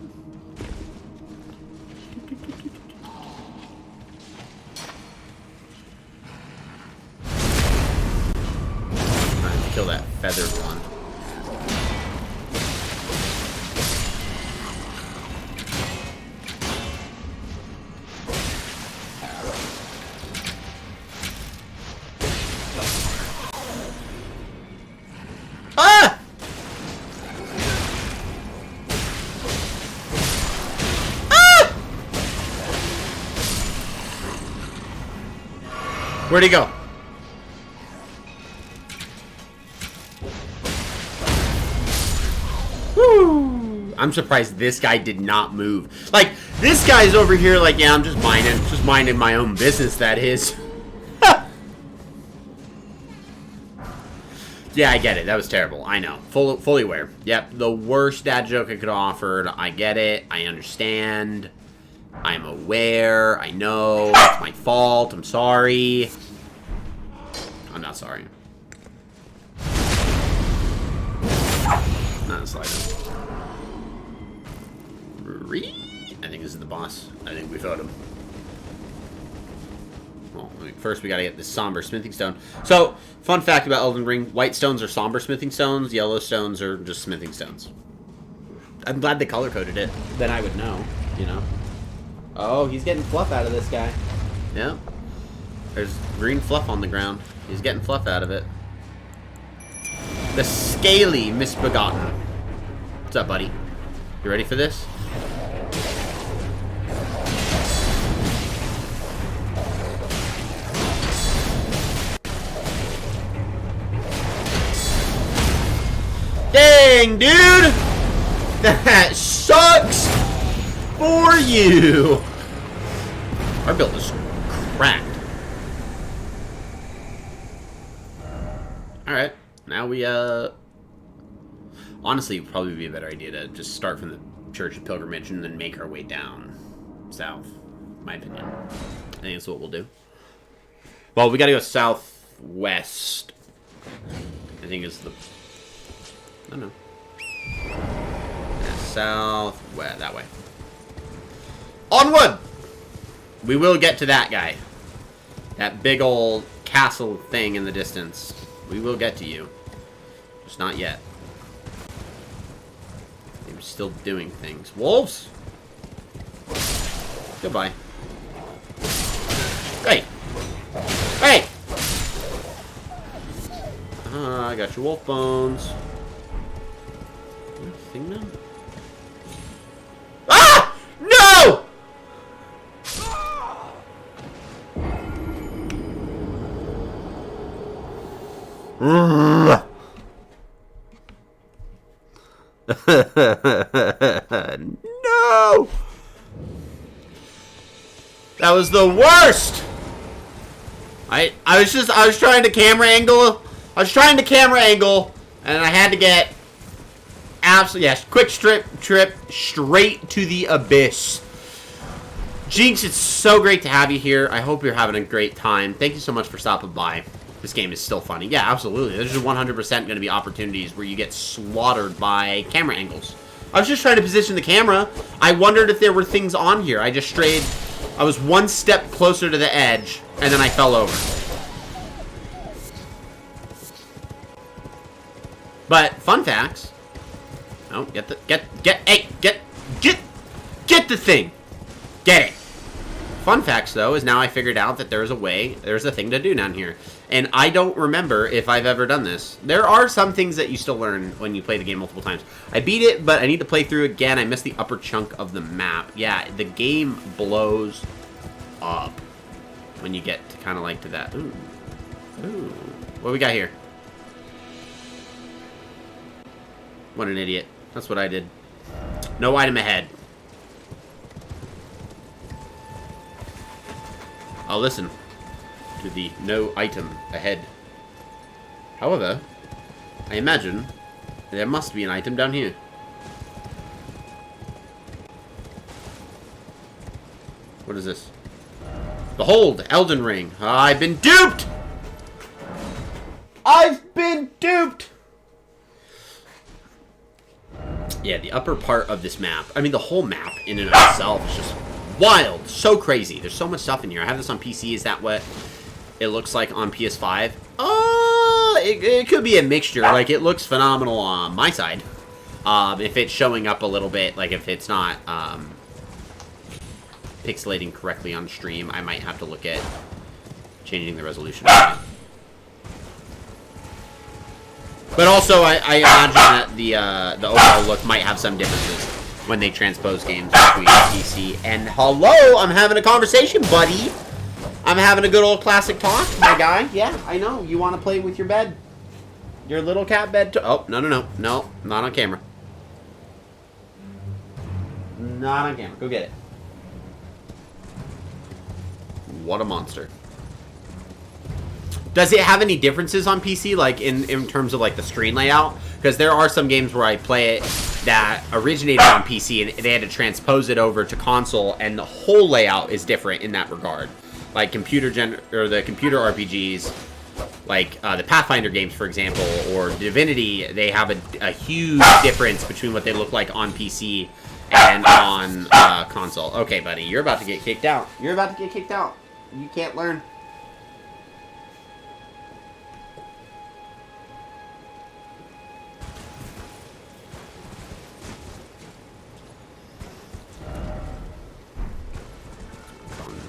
[SPEAKER 1] Trying to kill that feathered one. Ah! Ah! Where'd he go? Woo! I'm surprised this guy did not move. Like, this guy's over here like, yeah, I'm just minding my own business, that is. Yeah, I get it. That was terrible. I know. Fully aware. Yep, the worst dad joke I could have offered. I get it. I understand. I'm aware. I know. It's my fault. I'm sorry. I'm not sorry. Not slightly. I think this is the boss. I think we fought him. Well, first we gotta get this somber smithing stone. So, fun fact about Elden Ring: white stones are somber smithing stones, yellow stones are just smithing stones. I'm glad they color coded it. Then I would know, you know. Oh, he's getting fluff out of this guy. Yeah. There's green fluff on the ground. He's getting fluff out of it. The scaly misbegotten. What's up, buddy? You ready for this? Dang, dude! That sucks for you! Our build is cracked. Alright, now we, honestly, it would probably be a better idea to just start from the Church of Pilgrimage and then make our way down south, in my opinion. I think that's what we'll do. Well, we gotta go southwest. I think is the... I don't know. Yeah, southwest, that way. Onward! We will get to that guy. That big old castle thing in the distance. We will get to you. Just not yet. They're still doing things. Wolves! Goodbye. Hey! Hey! I got your wolf bones. Thing now? Ah! No! No! That was the worst! I was trying to camera angle. I was trying to camera angle, and I had to get absolutely, yes, quick trip straight to the abyss. Jinx, it's so great to have you here. I hope you're having a great time. Thank you so much for stopping by. This game is still funny. Yeah, absolutely. There's just 100% going to be opportunities where you get slaughtered by camera angles. I was just trying to position the camera. I wondered if there were things on here. I just strayed. I was one step closer to the edge, and then I fell over. But fun facts. Oh, get the thing. Get it. Fun facts, though, is now I figured out that there's a thing to do down here. And I don't remember if I've ever done this. There are some things that you still learn when you play the game multiple times. I beat it, but I need to play through again. I missed the upper chunk of the map. Yeah, the game blows up when you get to kind of like to that. Ooh. Ooh. What do we got here? What an idiot. That's what I did. No item ahead. I'll listen to the no item ahead. However, I imagine there must be an item down here. What is this? Behold, Elden Ring. I've been duped! I've been duped! Yeah, the upper part of this map, I mean the whole map in and of itself is just wild, so crazy. There's so much stuff in here. I have this on PC. Is that what it looks like on PS5? It could be a mixture. Like, it looks phenomenal on my side. If it's showing up a little bit, like if it's not pixelating correctly on stream, I might have to look at changing the resolution. But also, I imagine that the overall look might have some differences when they transpose games between PC and... Hello! I'm having a conversation, buddy! I'm having a good old classic talk, my guy. Yeah, I know. You want to play with your bed. Your little cat bed. Oh, no, no, no. No, not on camera. Not on camera. Go get it. What a monster. Does it have any differences on PC, like in terms of like the screen layout? Because there are some games where I play it that originated on PC and they had to transpose it over to console, and the whole layout is different in that regard. Like the computer RPGs, like the Pathfinder games, for example, or Divinity, they have a huge difference between what they look like on PC and on console. Okay, buddy, you're about to get kicked out. You're about to get kicked out. You can't learn.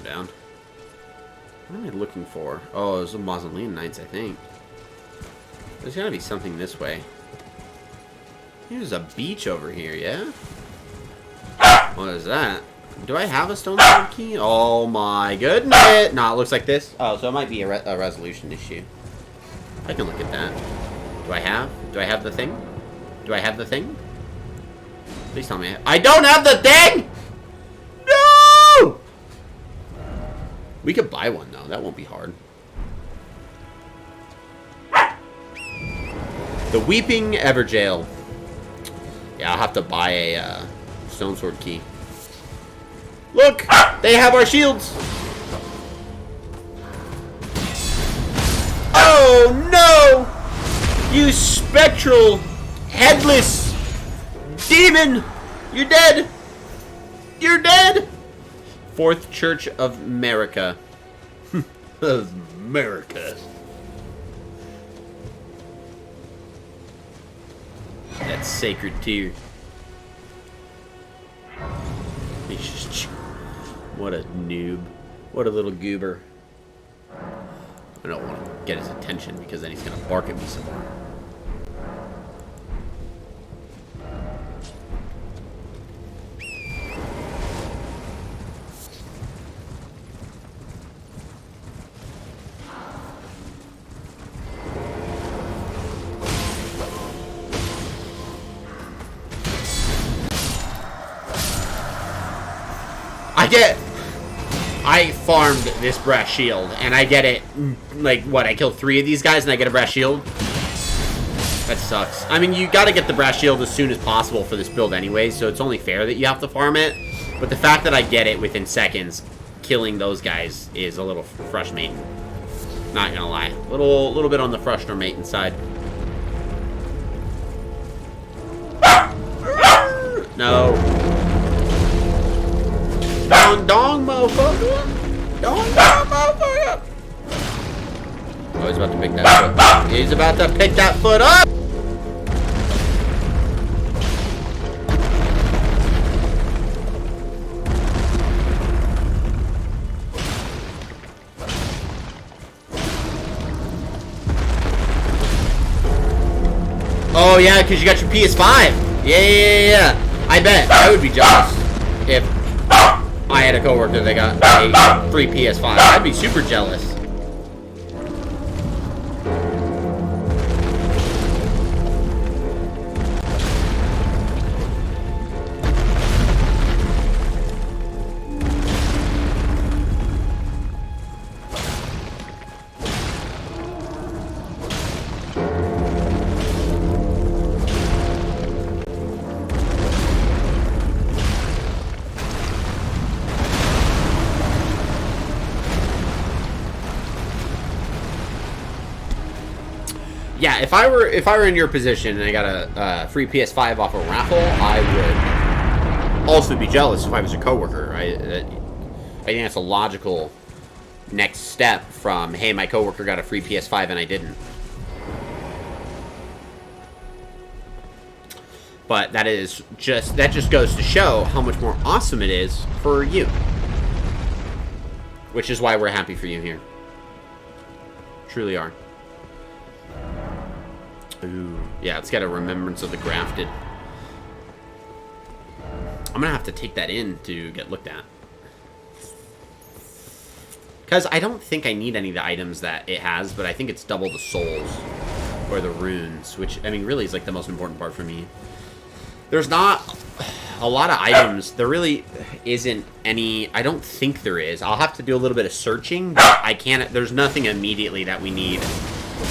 [SPEAKER 1] Down. What am I looking for? Oh, those are Mausoleum Knights, I think. There's gotta be something this way. There's a beach over here, yeah? What is that? Do I have a stone sword key? Oh my goodness! No, it looks like this. Oh, so it might be a resolution issue. I can look at that. Do I have the thing? Do I have the thing? Please tell me I don't have the thing! No! We could buy one, though. That won't be hard. The Weeping Everjail. Yeah, I'll have to buy a stone sword key. Look! They have our shields! Oh, no! You spectral, headless demon! You're dead! You're dead! Fourth Church of America. Of America. That sacred tear. What a noob. What a little goober. I don't want to get his attention because then he's going to bark at me some more. I farmed this brass shield, and I get it, like, what, I killed 3 of these guys, and I get a brass shield? That sucks. I mean, you gotta get the brass shield as soon as possible for this build anyway, so it's only fair that you have to farm it. But the fact that I get it within seconds, killing those guys, is a little frustrating. Not gonna lie. Little bit on the frustrating side. No. Dong dong, motherfucker! Dong dong, motherfucker! Oh, he's about to pick that foot. He's about to pick that foot up! yeah, because you got your PS5. Yeah. I bet I would be jealous if I had a coworker that got a free PS5. I'd be super jealous. Yeah, if I were in your position and I got a free PS5 off a raffle, I would also be jealous if I was a coworker. I think that's a logical next step from, hey, my coworker got a free PS5 and I didn't. But that just goes to show how much more awesome it is for you. Which is why we're happy for you here. Truly are. Ooh, yeah, it's got a remembrance of the grafted. I'm gonna have to take that in to get looked at. Because I don't think I need any of the items that it has, but I think it's double the souls. Or the runes, which, I mean, really is like the most important part for me. There's not a lot of items. There really isn't any. I don't think there is. I'll have to do a little bit of searching, but I can't. There's nothing immediately that we need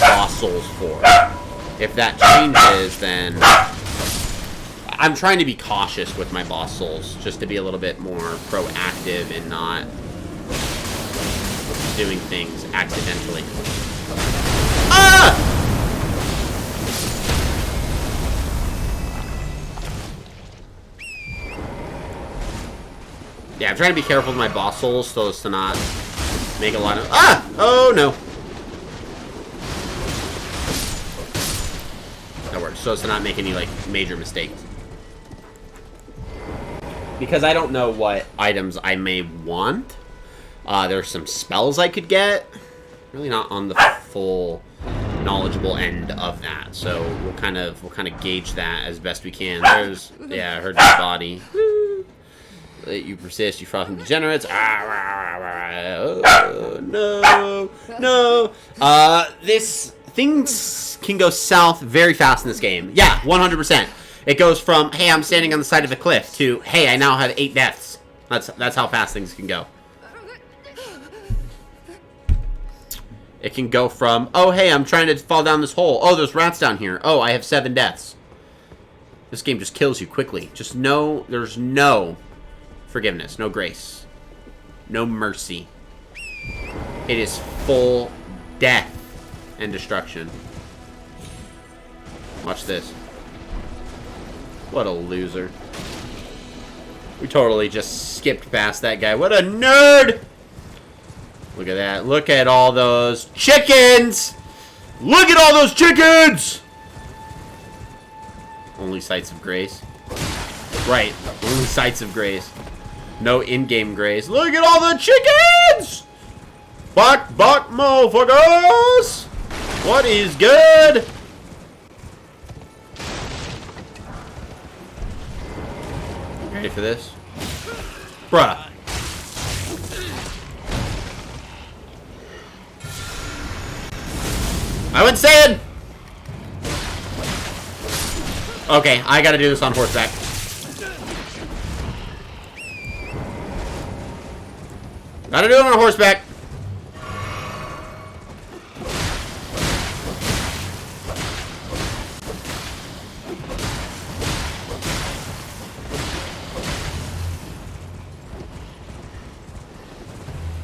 [SPEAKER 1] boss souls for. If that changes, then I'm trying to be cautious with my boss souls, just to be a little bit more proactive and not doing things accidentally. Ah! Yeah, I'm trying to be careful with my boss souls so as to not make a lot of... Ah! Oh, no. That works. So as to not make any, like, major mistakes. Because I don't know what items I may want. There's some spells I could get. Really not on the full knowledgeable end of that. So we'll kind of gauge that as best we can. There's... Yeah, I heard this body. You persist, you frothing degenerates. Oh, no. No. Things can go south very fast in this game. Yeah, 100%. It goes from, hey, I'm standing on the side of a cliff, to, hey, I now have 8 deaths. That's how fast things can go. It can go from, oh, hey, I'm trying to fall down this hole. Oh, there's rats down here. Oh, I have 7 deaths. This game just kills you quickly. Just know there's no forgiveness, no grace, no mercy. It is full death and destruction. Watch this. What a loser. We totally just skipped past that guy. What a nerd! Look at that. Look at all those chickens! Look at all those chickens! Only sights of grace. Right. Only sights of grace. No in-game grace. Look at all the chickens! Buck, motherfuckers! What is good? Ready for this? Bruh. I went saying! Okay, I gotta do this on horseback. Gotta do it on horseback.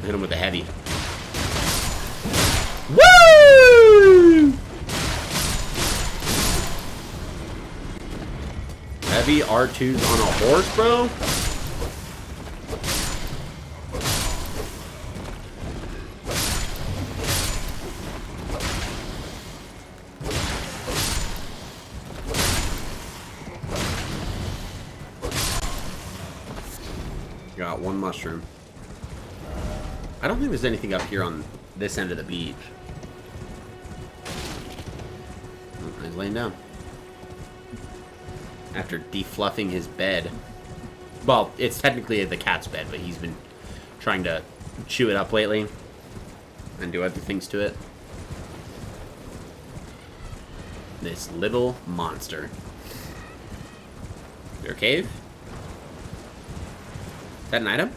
[SPEAKER 1] Hit him with a heavy. Woo! Heavy R2s on a horse, bro? Got one mushroom. I don't think there's anything up here on this end of the beach. Oh, he's laying down. After defluffing his bed. Well, it's technically the cat's bed, but he's been trying to chew it up lately and do other things to it. This little monster. Your cave? Is that an item?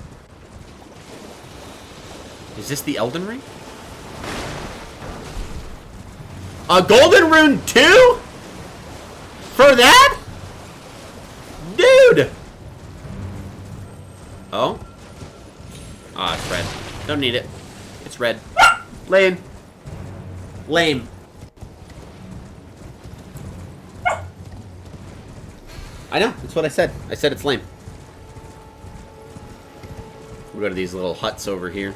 [SPEAKER 1] Is this the Elden Ring? A golden rune too? For that? Dude! Oh? Ah, it's red. Don't need it. It's red. Lame. Lame. I know, that's what I said. I said it's lame. We'll go to these little huts over here.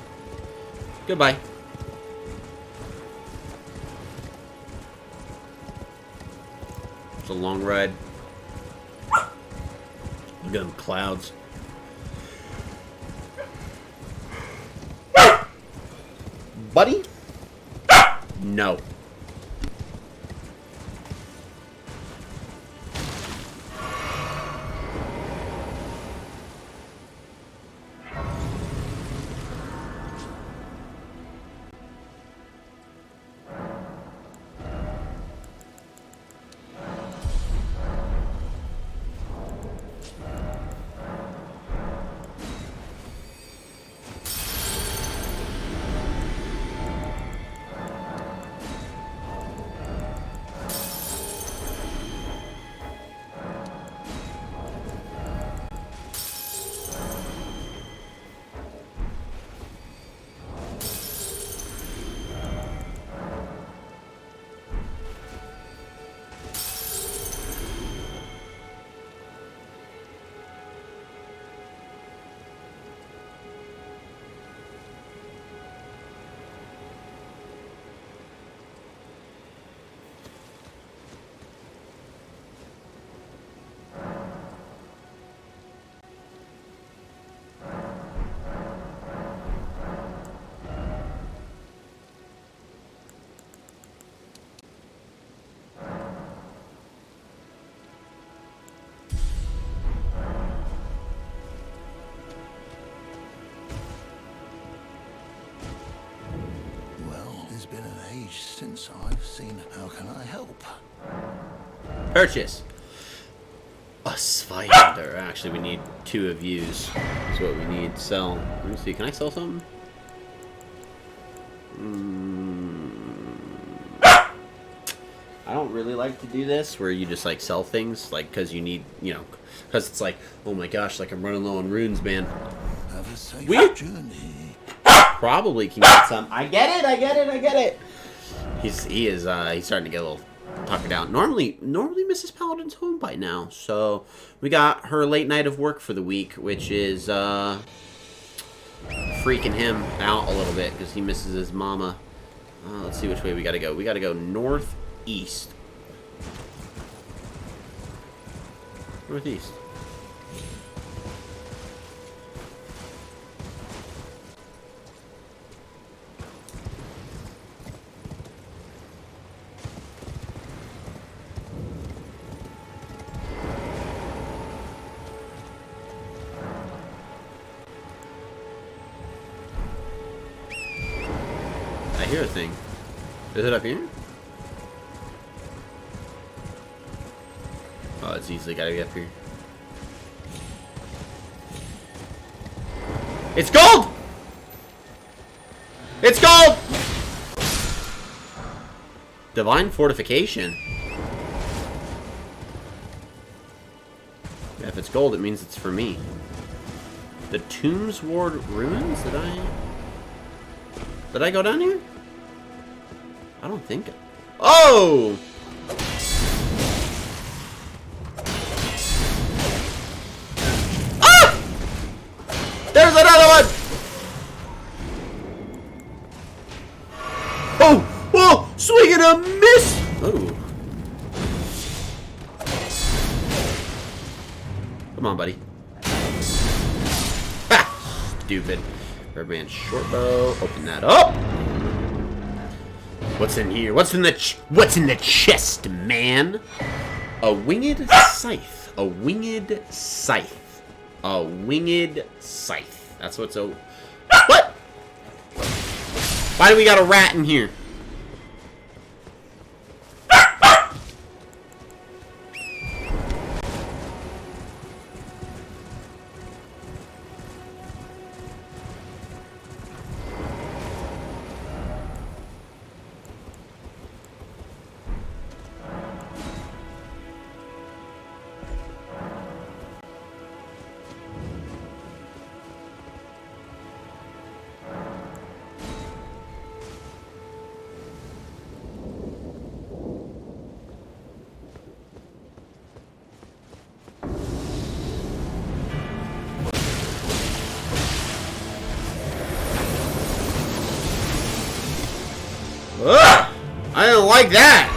[SPEAKER 1] Goodbye. It's a long ride. Look at them clouds. Buddy? No.
[SPEAKER 2] Been an age since I've seen. How can I help?
[SPEAKER 1] Purchase. A Sviander. Actually, we need 2 of yous. That's what we need. Sell. Let me see. Can I sell something? I don't really like to do this, where you just like sell things, like because you need, you know, because it's like, oh my gosh, like I'm running low on runes, man.
[SPEAKER 2] Have a safe journey.
[SPEAKER 1] Probably can get some. I get it. He's starting to get a little tuckered out. Normally Mrs. Paladin's home by now, so we got her late night of work for the week, which is freaking him out a little bit because he misses his mama. Let's see which way we gotta go. We gotta go northeast. Northeast. I hear a thing. Is it up here? Oh, it's easily gotta be up here. It's gold! It's gold! Divine Fortification. Yeah, if it's gold, it means it's for me. The Tombs Ward Ruins? Did I go down here? I don't think. Oh! Ah! There's another one! Oh! Oh! Swing and a miss! Oh. Come on, buddy. Ha! Stupid. Birdman short bow. Open that up. What's in here? What's in the chest, man? A winged scythe. A winged scythe. A winged scythe. That's what's a... What? Why do we got a rat in here? Ugh! I don't like that!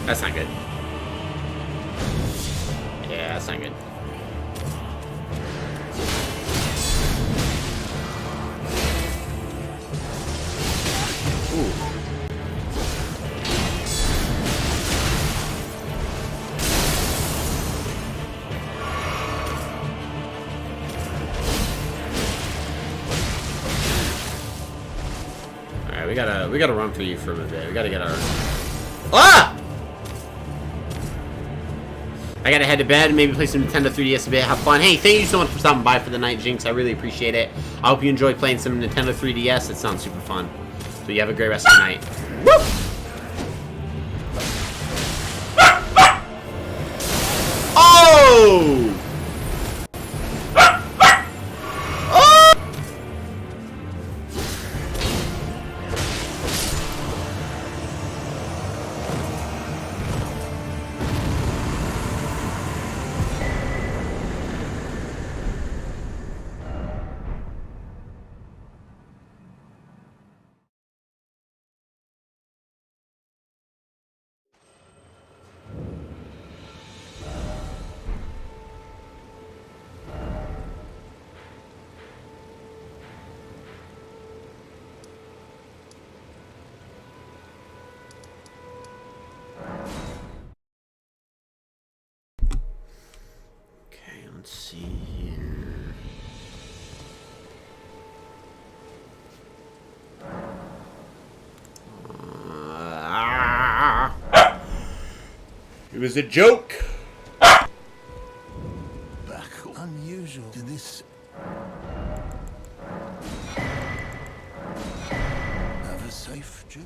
[SPEAKER 1] That's not good. Yeah, that's not good. Ooh. Alright, we gotta run through you for a bit. We gotta get our... Ah! I gotta head to bed and maybe play some Nintendo 3DS a bit, have fun. Hey, thank you so much for stopping by for the night, Jinx. I really appreciate it. I hope you enjoy playing some Nintendo 3DS. It sounds super fun. So you have a great rest of the night. Woo! Oh! Let's see here. It was a joke.
[SPEAKER 2] Back unusual to this. Have a safe, Jew.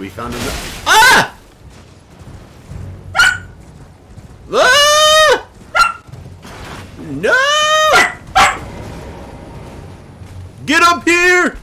[SPEAKER 1] We found him. Ah! Ah! No! Get up here!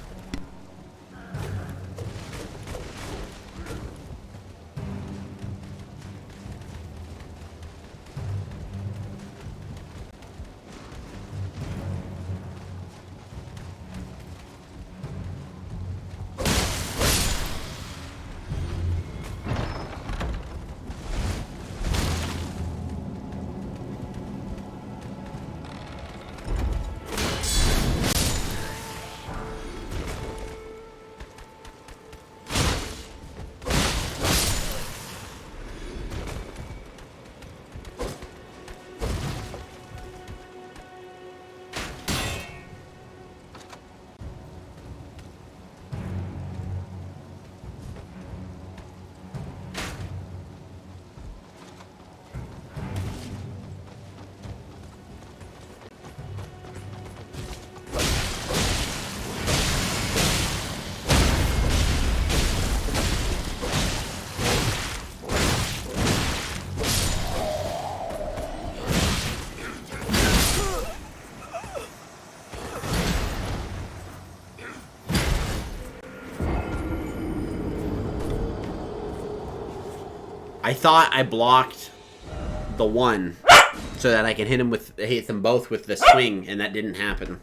[SPEAKER 1] I thought I blocked the one so that I can hit them both with the swing, and that didn't happen.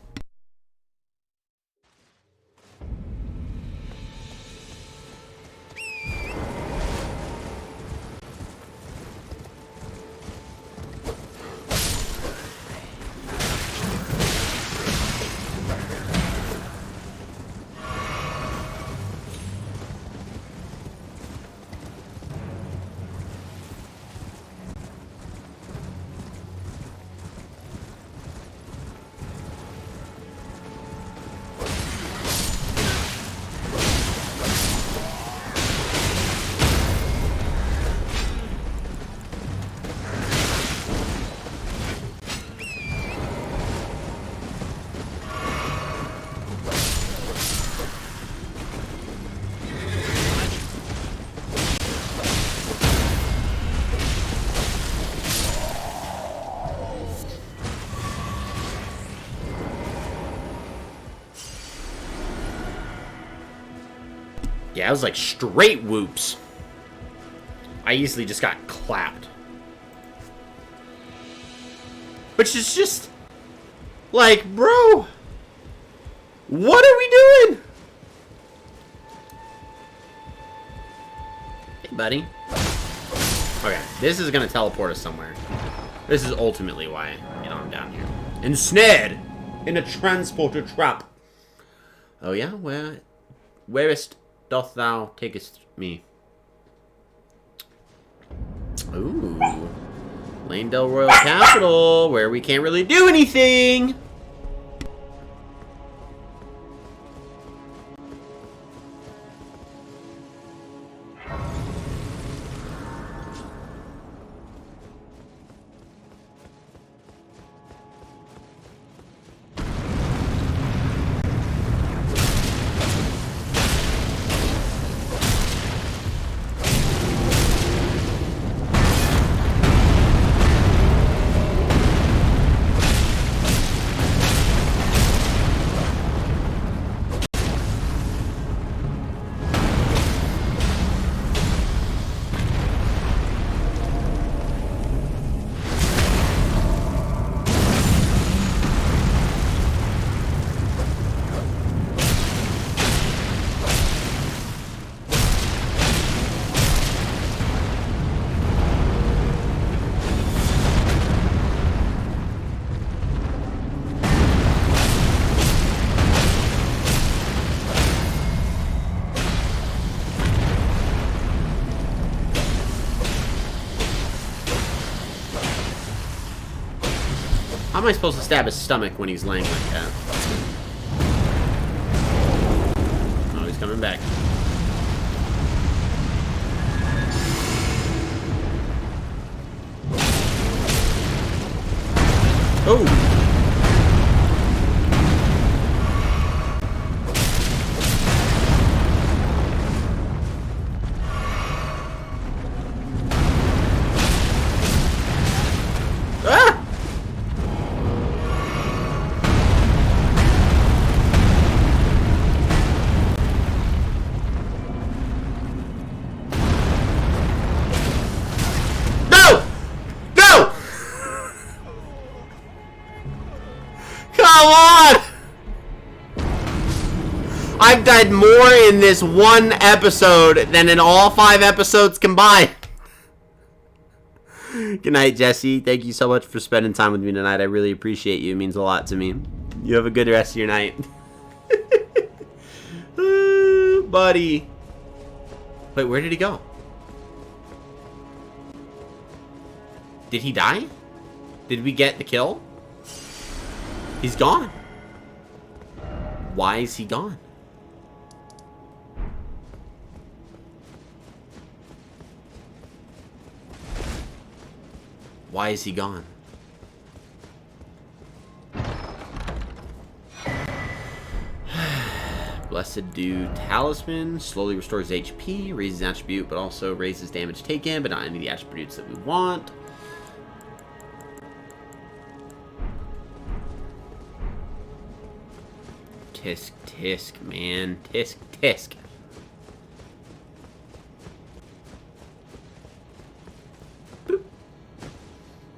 [SPEAKER 1] Yeah, I was like straight whoops. I easily just got clapped. Which is just like, bro, what are we doing? Hey, buddy. Okay, this is gonna teleport us somewhere. This is ultimately why, I'm down here. Ensnared in a transporter trap. Oh yeah, whereest doth thou takest me? Ooh. Lanedale Royal Capital, where we can't really do anything. How am I supposed to stab his stomach when he's laying like that? Oh, he's coming back. Oh! I've died more in this one episode than in all 5 episodes combined. Good night, Jesse. Thank you so much for spending time with me tonight. I really appreciate you. It means a lot to me. You have a good rest of your night. Buddy. Wait, where did he go? Did he die? Did we get the kill? He's gone. Why is he gone? Why is he gone? Blessed Dew Talisman slowly restores HP, raises attribute, but also raises damage taken, but not any of the attributes that we want. Tisk, tisk, man. Tisk, tisk.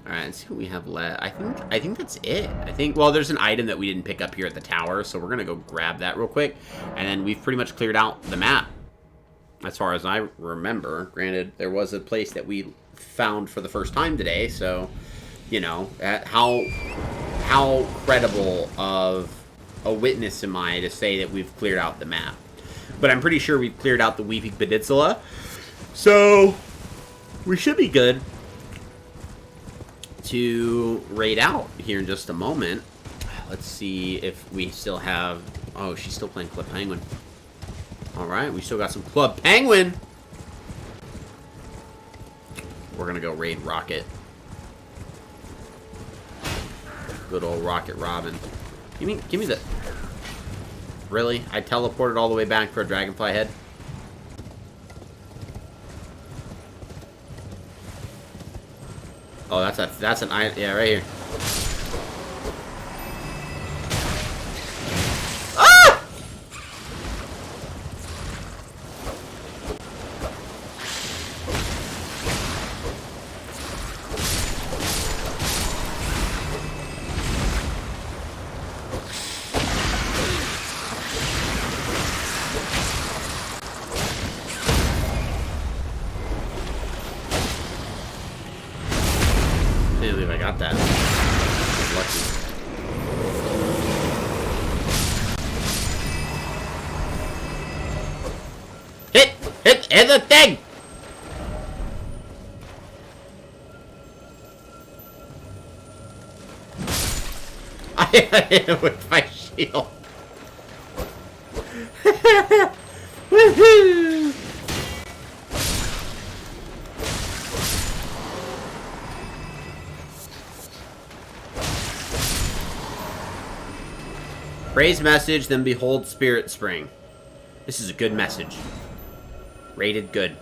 [SPEAKER 1] Alright, let's see what we have left. I think that's it. Well, there's an item that we didn't pick up here at the tower, so we're gonna go grab that real quick. And then we've pretty much cleared out the map. As far as I remember. Granted, there was a place that we found for the first time today, so, you know, how credible of a witness am I to say that we've cleared out the map. But I'm pretty sure we've cleared out the Weeping Peninsula. So, we should be good to raid out here in just a moment. Let's see if we still have... Oh, she's still playing Club Penguin. Alright, we still got some Club Penguin. We're gonna go raid Rocket. Good old Rocket Robin. Give me the... Really? I teleported all the way back for a Dragonfly head? Oh, that's an item. Yeah, right here. Ah! I can't believe I got that. Lucky. Hit the thing! I hit it with my shield. Woohoo! Praise message, then behold Spirit Spring. This is a good message. Rated good.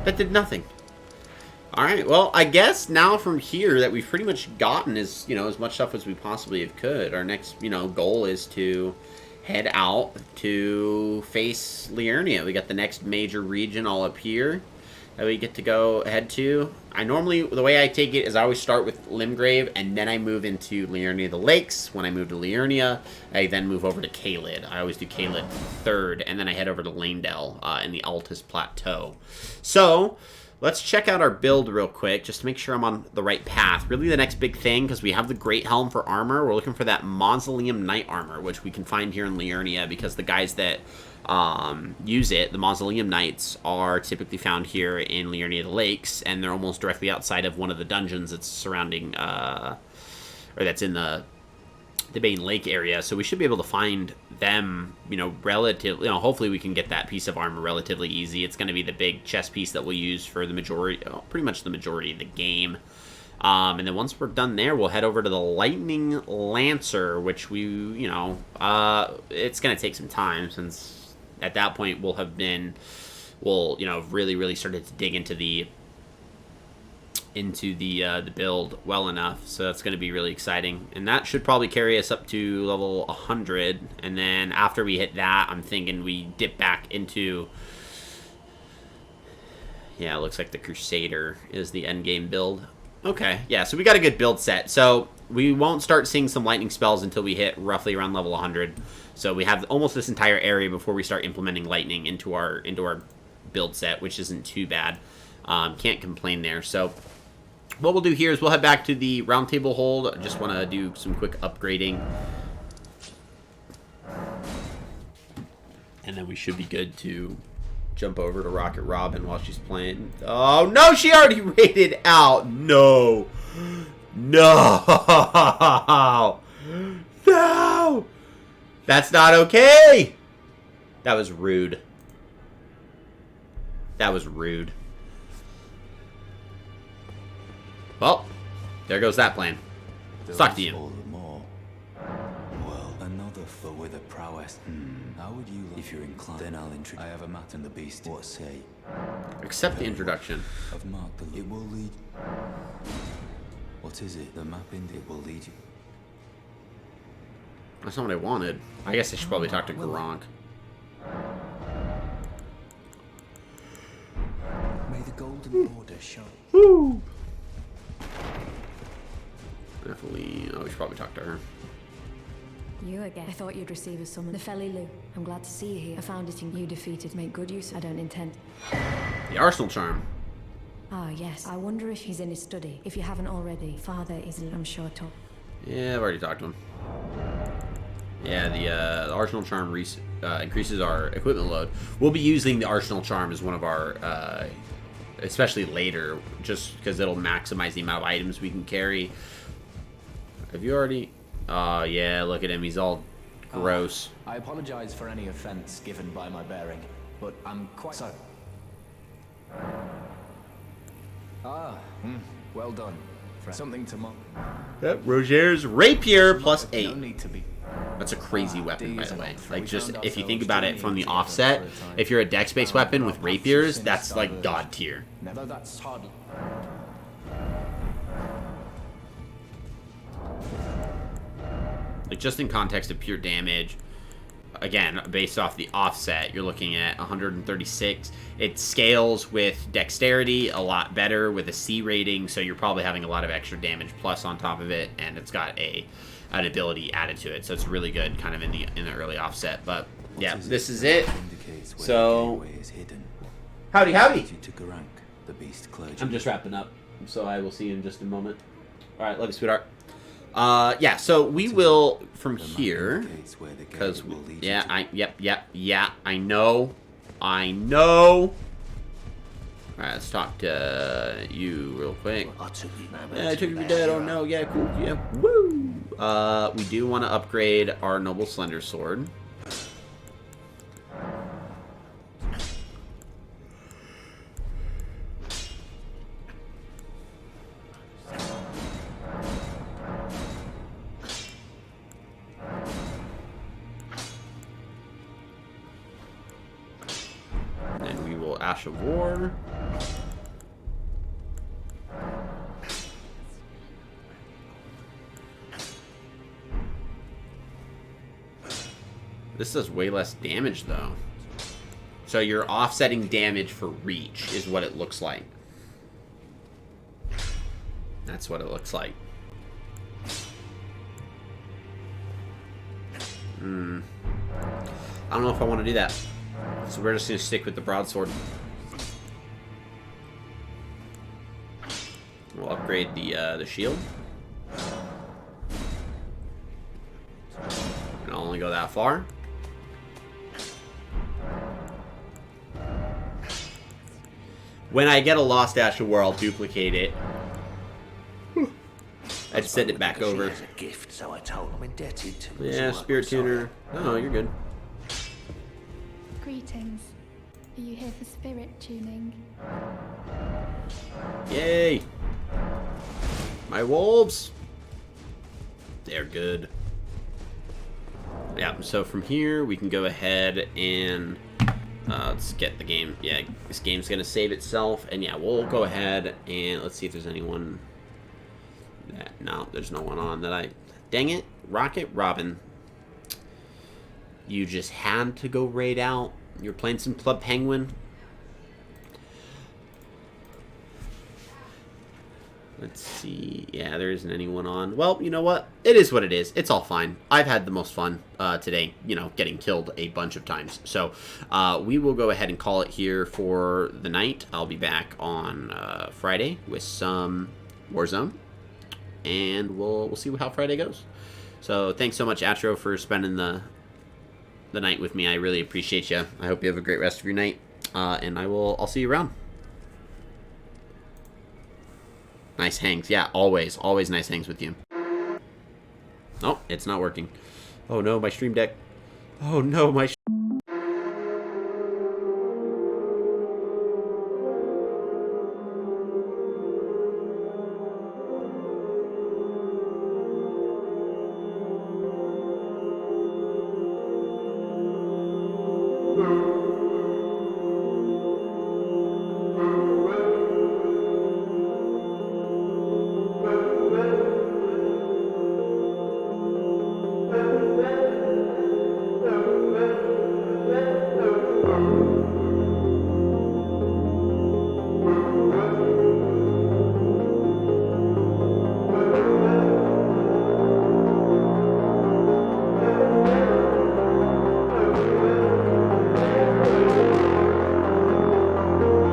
[SPEAKER 1] That did nothing. Alright, well, I guess now from here that we've pretty much gotten as, you know, as much stuff as we possibly could. Our next, you know, goal is to head out to face Liurnia. We got the next major region all up here that we get to go head to. The way I take it is I always start with Limgrave, and then I move into Liurnia the Lakes. When I move to Liurnia, I then move over to Caelid. I always do Caelid third, and then I head over to Lanedale in the Altus Plateau. So, let's check out our build real quick, just to make sure I'm on the right path. Really the next big thing, because we have the Great Helm for armor, we're looking for that Mausoleum Knight armor, which we can find here in Liurnia, because the guys that use it, the Mausoleum Knights, are typically found here in Liurnia the Lakes, and they're almost directly outside of one of the dungeons that's surrounding, or that's in the Bane Lake area, so we should be able to find them, you know, relatively, you know, hopefully we can get that piece of armor relatively easy. It's going to be the big chest piece that we'll use for the majority, pretty much the majority of the game. And then once we're done there, we'll head over to the Lightning Lancer, which we, you know, it's going to take some time, since at that point we'll, you know, really started to dig into the into the build well enough, so that's going to be really exciting, and that should probably carry us up to level 100. And then after we hit that, I'm thinking we dip back into, yeah, it looks like the Crusader is the end game build. Okay, yeah, so we got a good build set. So we won't start seeing some lightning spells until we hit roughly around level 100. So we have almost this entire area before we start implementing lightning into our build set, which isn't too bad. Can't complain there. So what we'll do here is we'll head back to the round table hold. I just want to do some quick upgrading. And then we should be good to jump over to Rocket Robin while she's playing. Oh, no, she already raided out. No. No. No. That's not okay. That was rude. That was rude. Well, there goes that plan. Let's talk to you.
[SPEAKER 3] All the more. Well, another foot with a prowess. How would you like? If you're inclined, then I'll introduce. I have a map and the beast. What say?
[SPEAKER 1] Accept the introduction.
[SPEAKER 3] I've marked the. It will lead. What is it? The map in it will lead you.
[SPEAKER 1] That's not what I wanted. I guess I should probably talk to Gronk.
[SPEAKER 2] May the golden border shine.
[SPEAKER 1] Woo! Definitely. Oh, we should probably talk to her.
[SPEAKER 4] You again. I thought you'd receive a summon. The Felly I'm glad to see you here. I found it in you defeated. Make good use. I don't intend.
[SPEAKER 1] The Arsenal Charm.
[SPEAKER 4] Ah, yes. I wonder if he's in his study. If you haven't already, Father is, I'm sure, to.
[SPEAKER 1] Yeah, I've already talked to him. Yeah, the Arsenal Charm increases our equipment load. We'll be using the Arsenal Charm as one of our, especially later, just because it'll maximize the amount of items we can carry. Have you already? Oh, yeah, look at him. He's all gross.
[SPEAKER 5] I apologize for any offense given by my bearing, but I'm quite so. Well done. Something to mark.
[SPEAKER 1] Yep, Roger's Rapier plus
[SPEAKER 5] No
[SPEAKER 1] 8.
[SPEAKER 5] need to be.
[SPEAKER 1] That's a crazy weapon, by
[SPEAKER 5] these
[SPEAKER 1] the
[SPEAKER 5] are
[SPEAKER 1] way.
[SPEAKER 5] not-
[SPEAKER 1] Like,
[SPEAKER 5] we
[SPEAKER 1] just
[SPEAKER 5] found
[SPEAKER 1] if you think
[SPEAKER 5] ourselves
[SPEAKER 1] about it
[SPEAKER 5] doing
[SPEAKER 1] from the
[SPEAKER 5] together
[SPEAKER 1] offset,
[SPEAKER 5] for a time.
[SPEAKER 1] if you're a dex-based weapon with
[SPEAKER 5] Our
[SPEAKER 1] rapiers,
[SPEAKER 5] since
[SPEAKER 1] that's like
[SPEAKER 5] diverged.
[SPEAKER 1] god tier.
[SPEAKER 5] Never that's hardly.
[SPEAKER 1] Like, just in context of pure damage, again, based off the offset, you're looking at 136. It scales with dexterity a lot better with a C rating, so you're probably having a lot of extra damage plus on top of it, and it's got an ability added to it, so it's really good kind of in the early offset. But yeah, this is it.
[SPEAKER 3] Indicates where
[SPEAKER 1] So-
[SPEAKER 3] the gateway is hidden.
[SPEAKER 1] Howdy, howdy.
[SPEAKER 3] You to Garank, the beast clergy.
[SPEAKER 1] I'm just wrapping up, so I will see you in just a moment. All right, love you, sweetheart. Yeah, so we will from
[SPEAKER 3] The map
[SPEAKER 1] here,
[SPEAKER 3] indicates where the
[SPEAKER 1] because
[SPEAKER 3] gateway will lead you
[SPEAKER 1] yeah,
[SPEAKER 3] to.
[SPEAKER 1] yeah, I know. All right, let's talk to you real quick.
[SPEAKER 2] Utterly
[SPEAKER 1] Yeah, I took you for dead. Oh no, yeah, cool, yeah, woo. We do want to upgrade our Noble Slender Sword. And we will Ash of War. This does way less damage, though. So you're offsetting damage for reach, is what it looks like. That's what it looks like. I don't know if I want to do that. So we're just going to stick with the broadsword. We'll upgrade the shield. And I'll only go that far. When I get a Lost Ash of War, I'll duplicate it. I'd send it back over.
[SPEAKER 2] As a gift, so I told I'm indebted to him.
[SPEAKER 1] Yeah, Spirit Tuner. No, you're good.
[SPEAKER 6] Greetings. Are you here for spirit tuning?
[SPEAKER 1] Yay! My wolves! They're good. Yeah, so from here we can go ahead and Let's get the game. Yeah, this game's gonna save itself, and yeah, we'll go ahead and let's see if there's anyone. No, there's no one on that I. Dang it, Rocket Robin. You just had to go raid out. You're playing some Club Penguin. Let's see. Yeah, there isn't anyone on. Well, you know what? It is what it is. It's all fine. I've had the most fun today, you know, getting killed a bunch of times. So we will go ahead and call it here for the night. I'll be back on Friday with some Warzone. And we'll see how Friday goes. So thanks so much, Atro, for spending the night with me. I really appreciate you. I hope you have a great rest of your night. And I'll see you around. Nice hangs. Yeah, always nice hangs with you. Oh, it's not working. Oh no, my stream deck. Oh no, my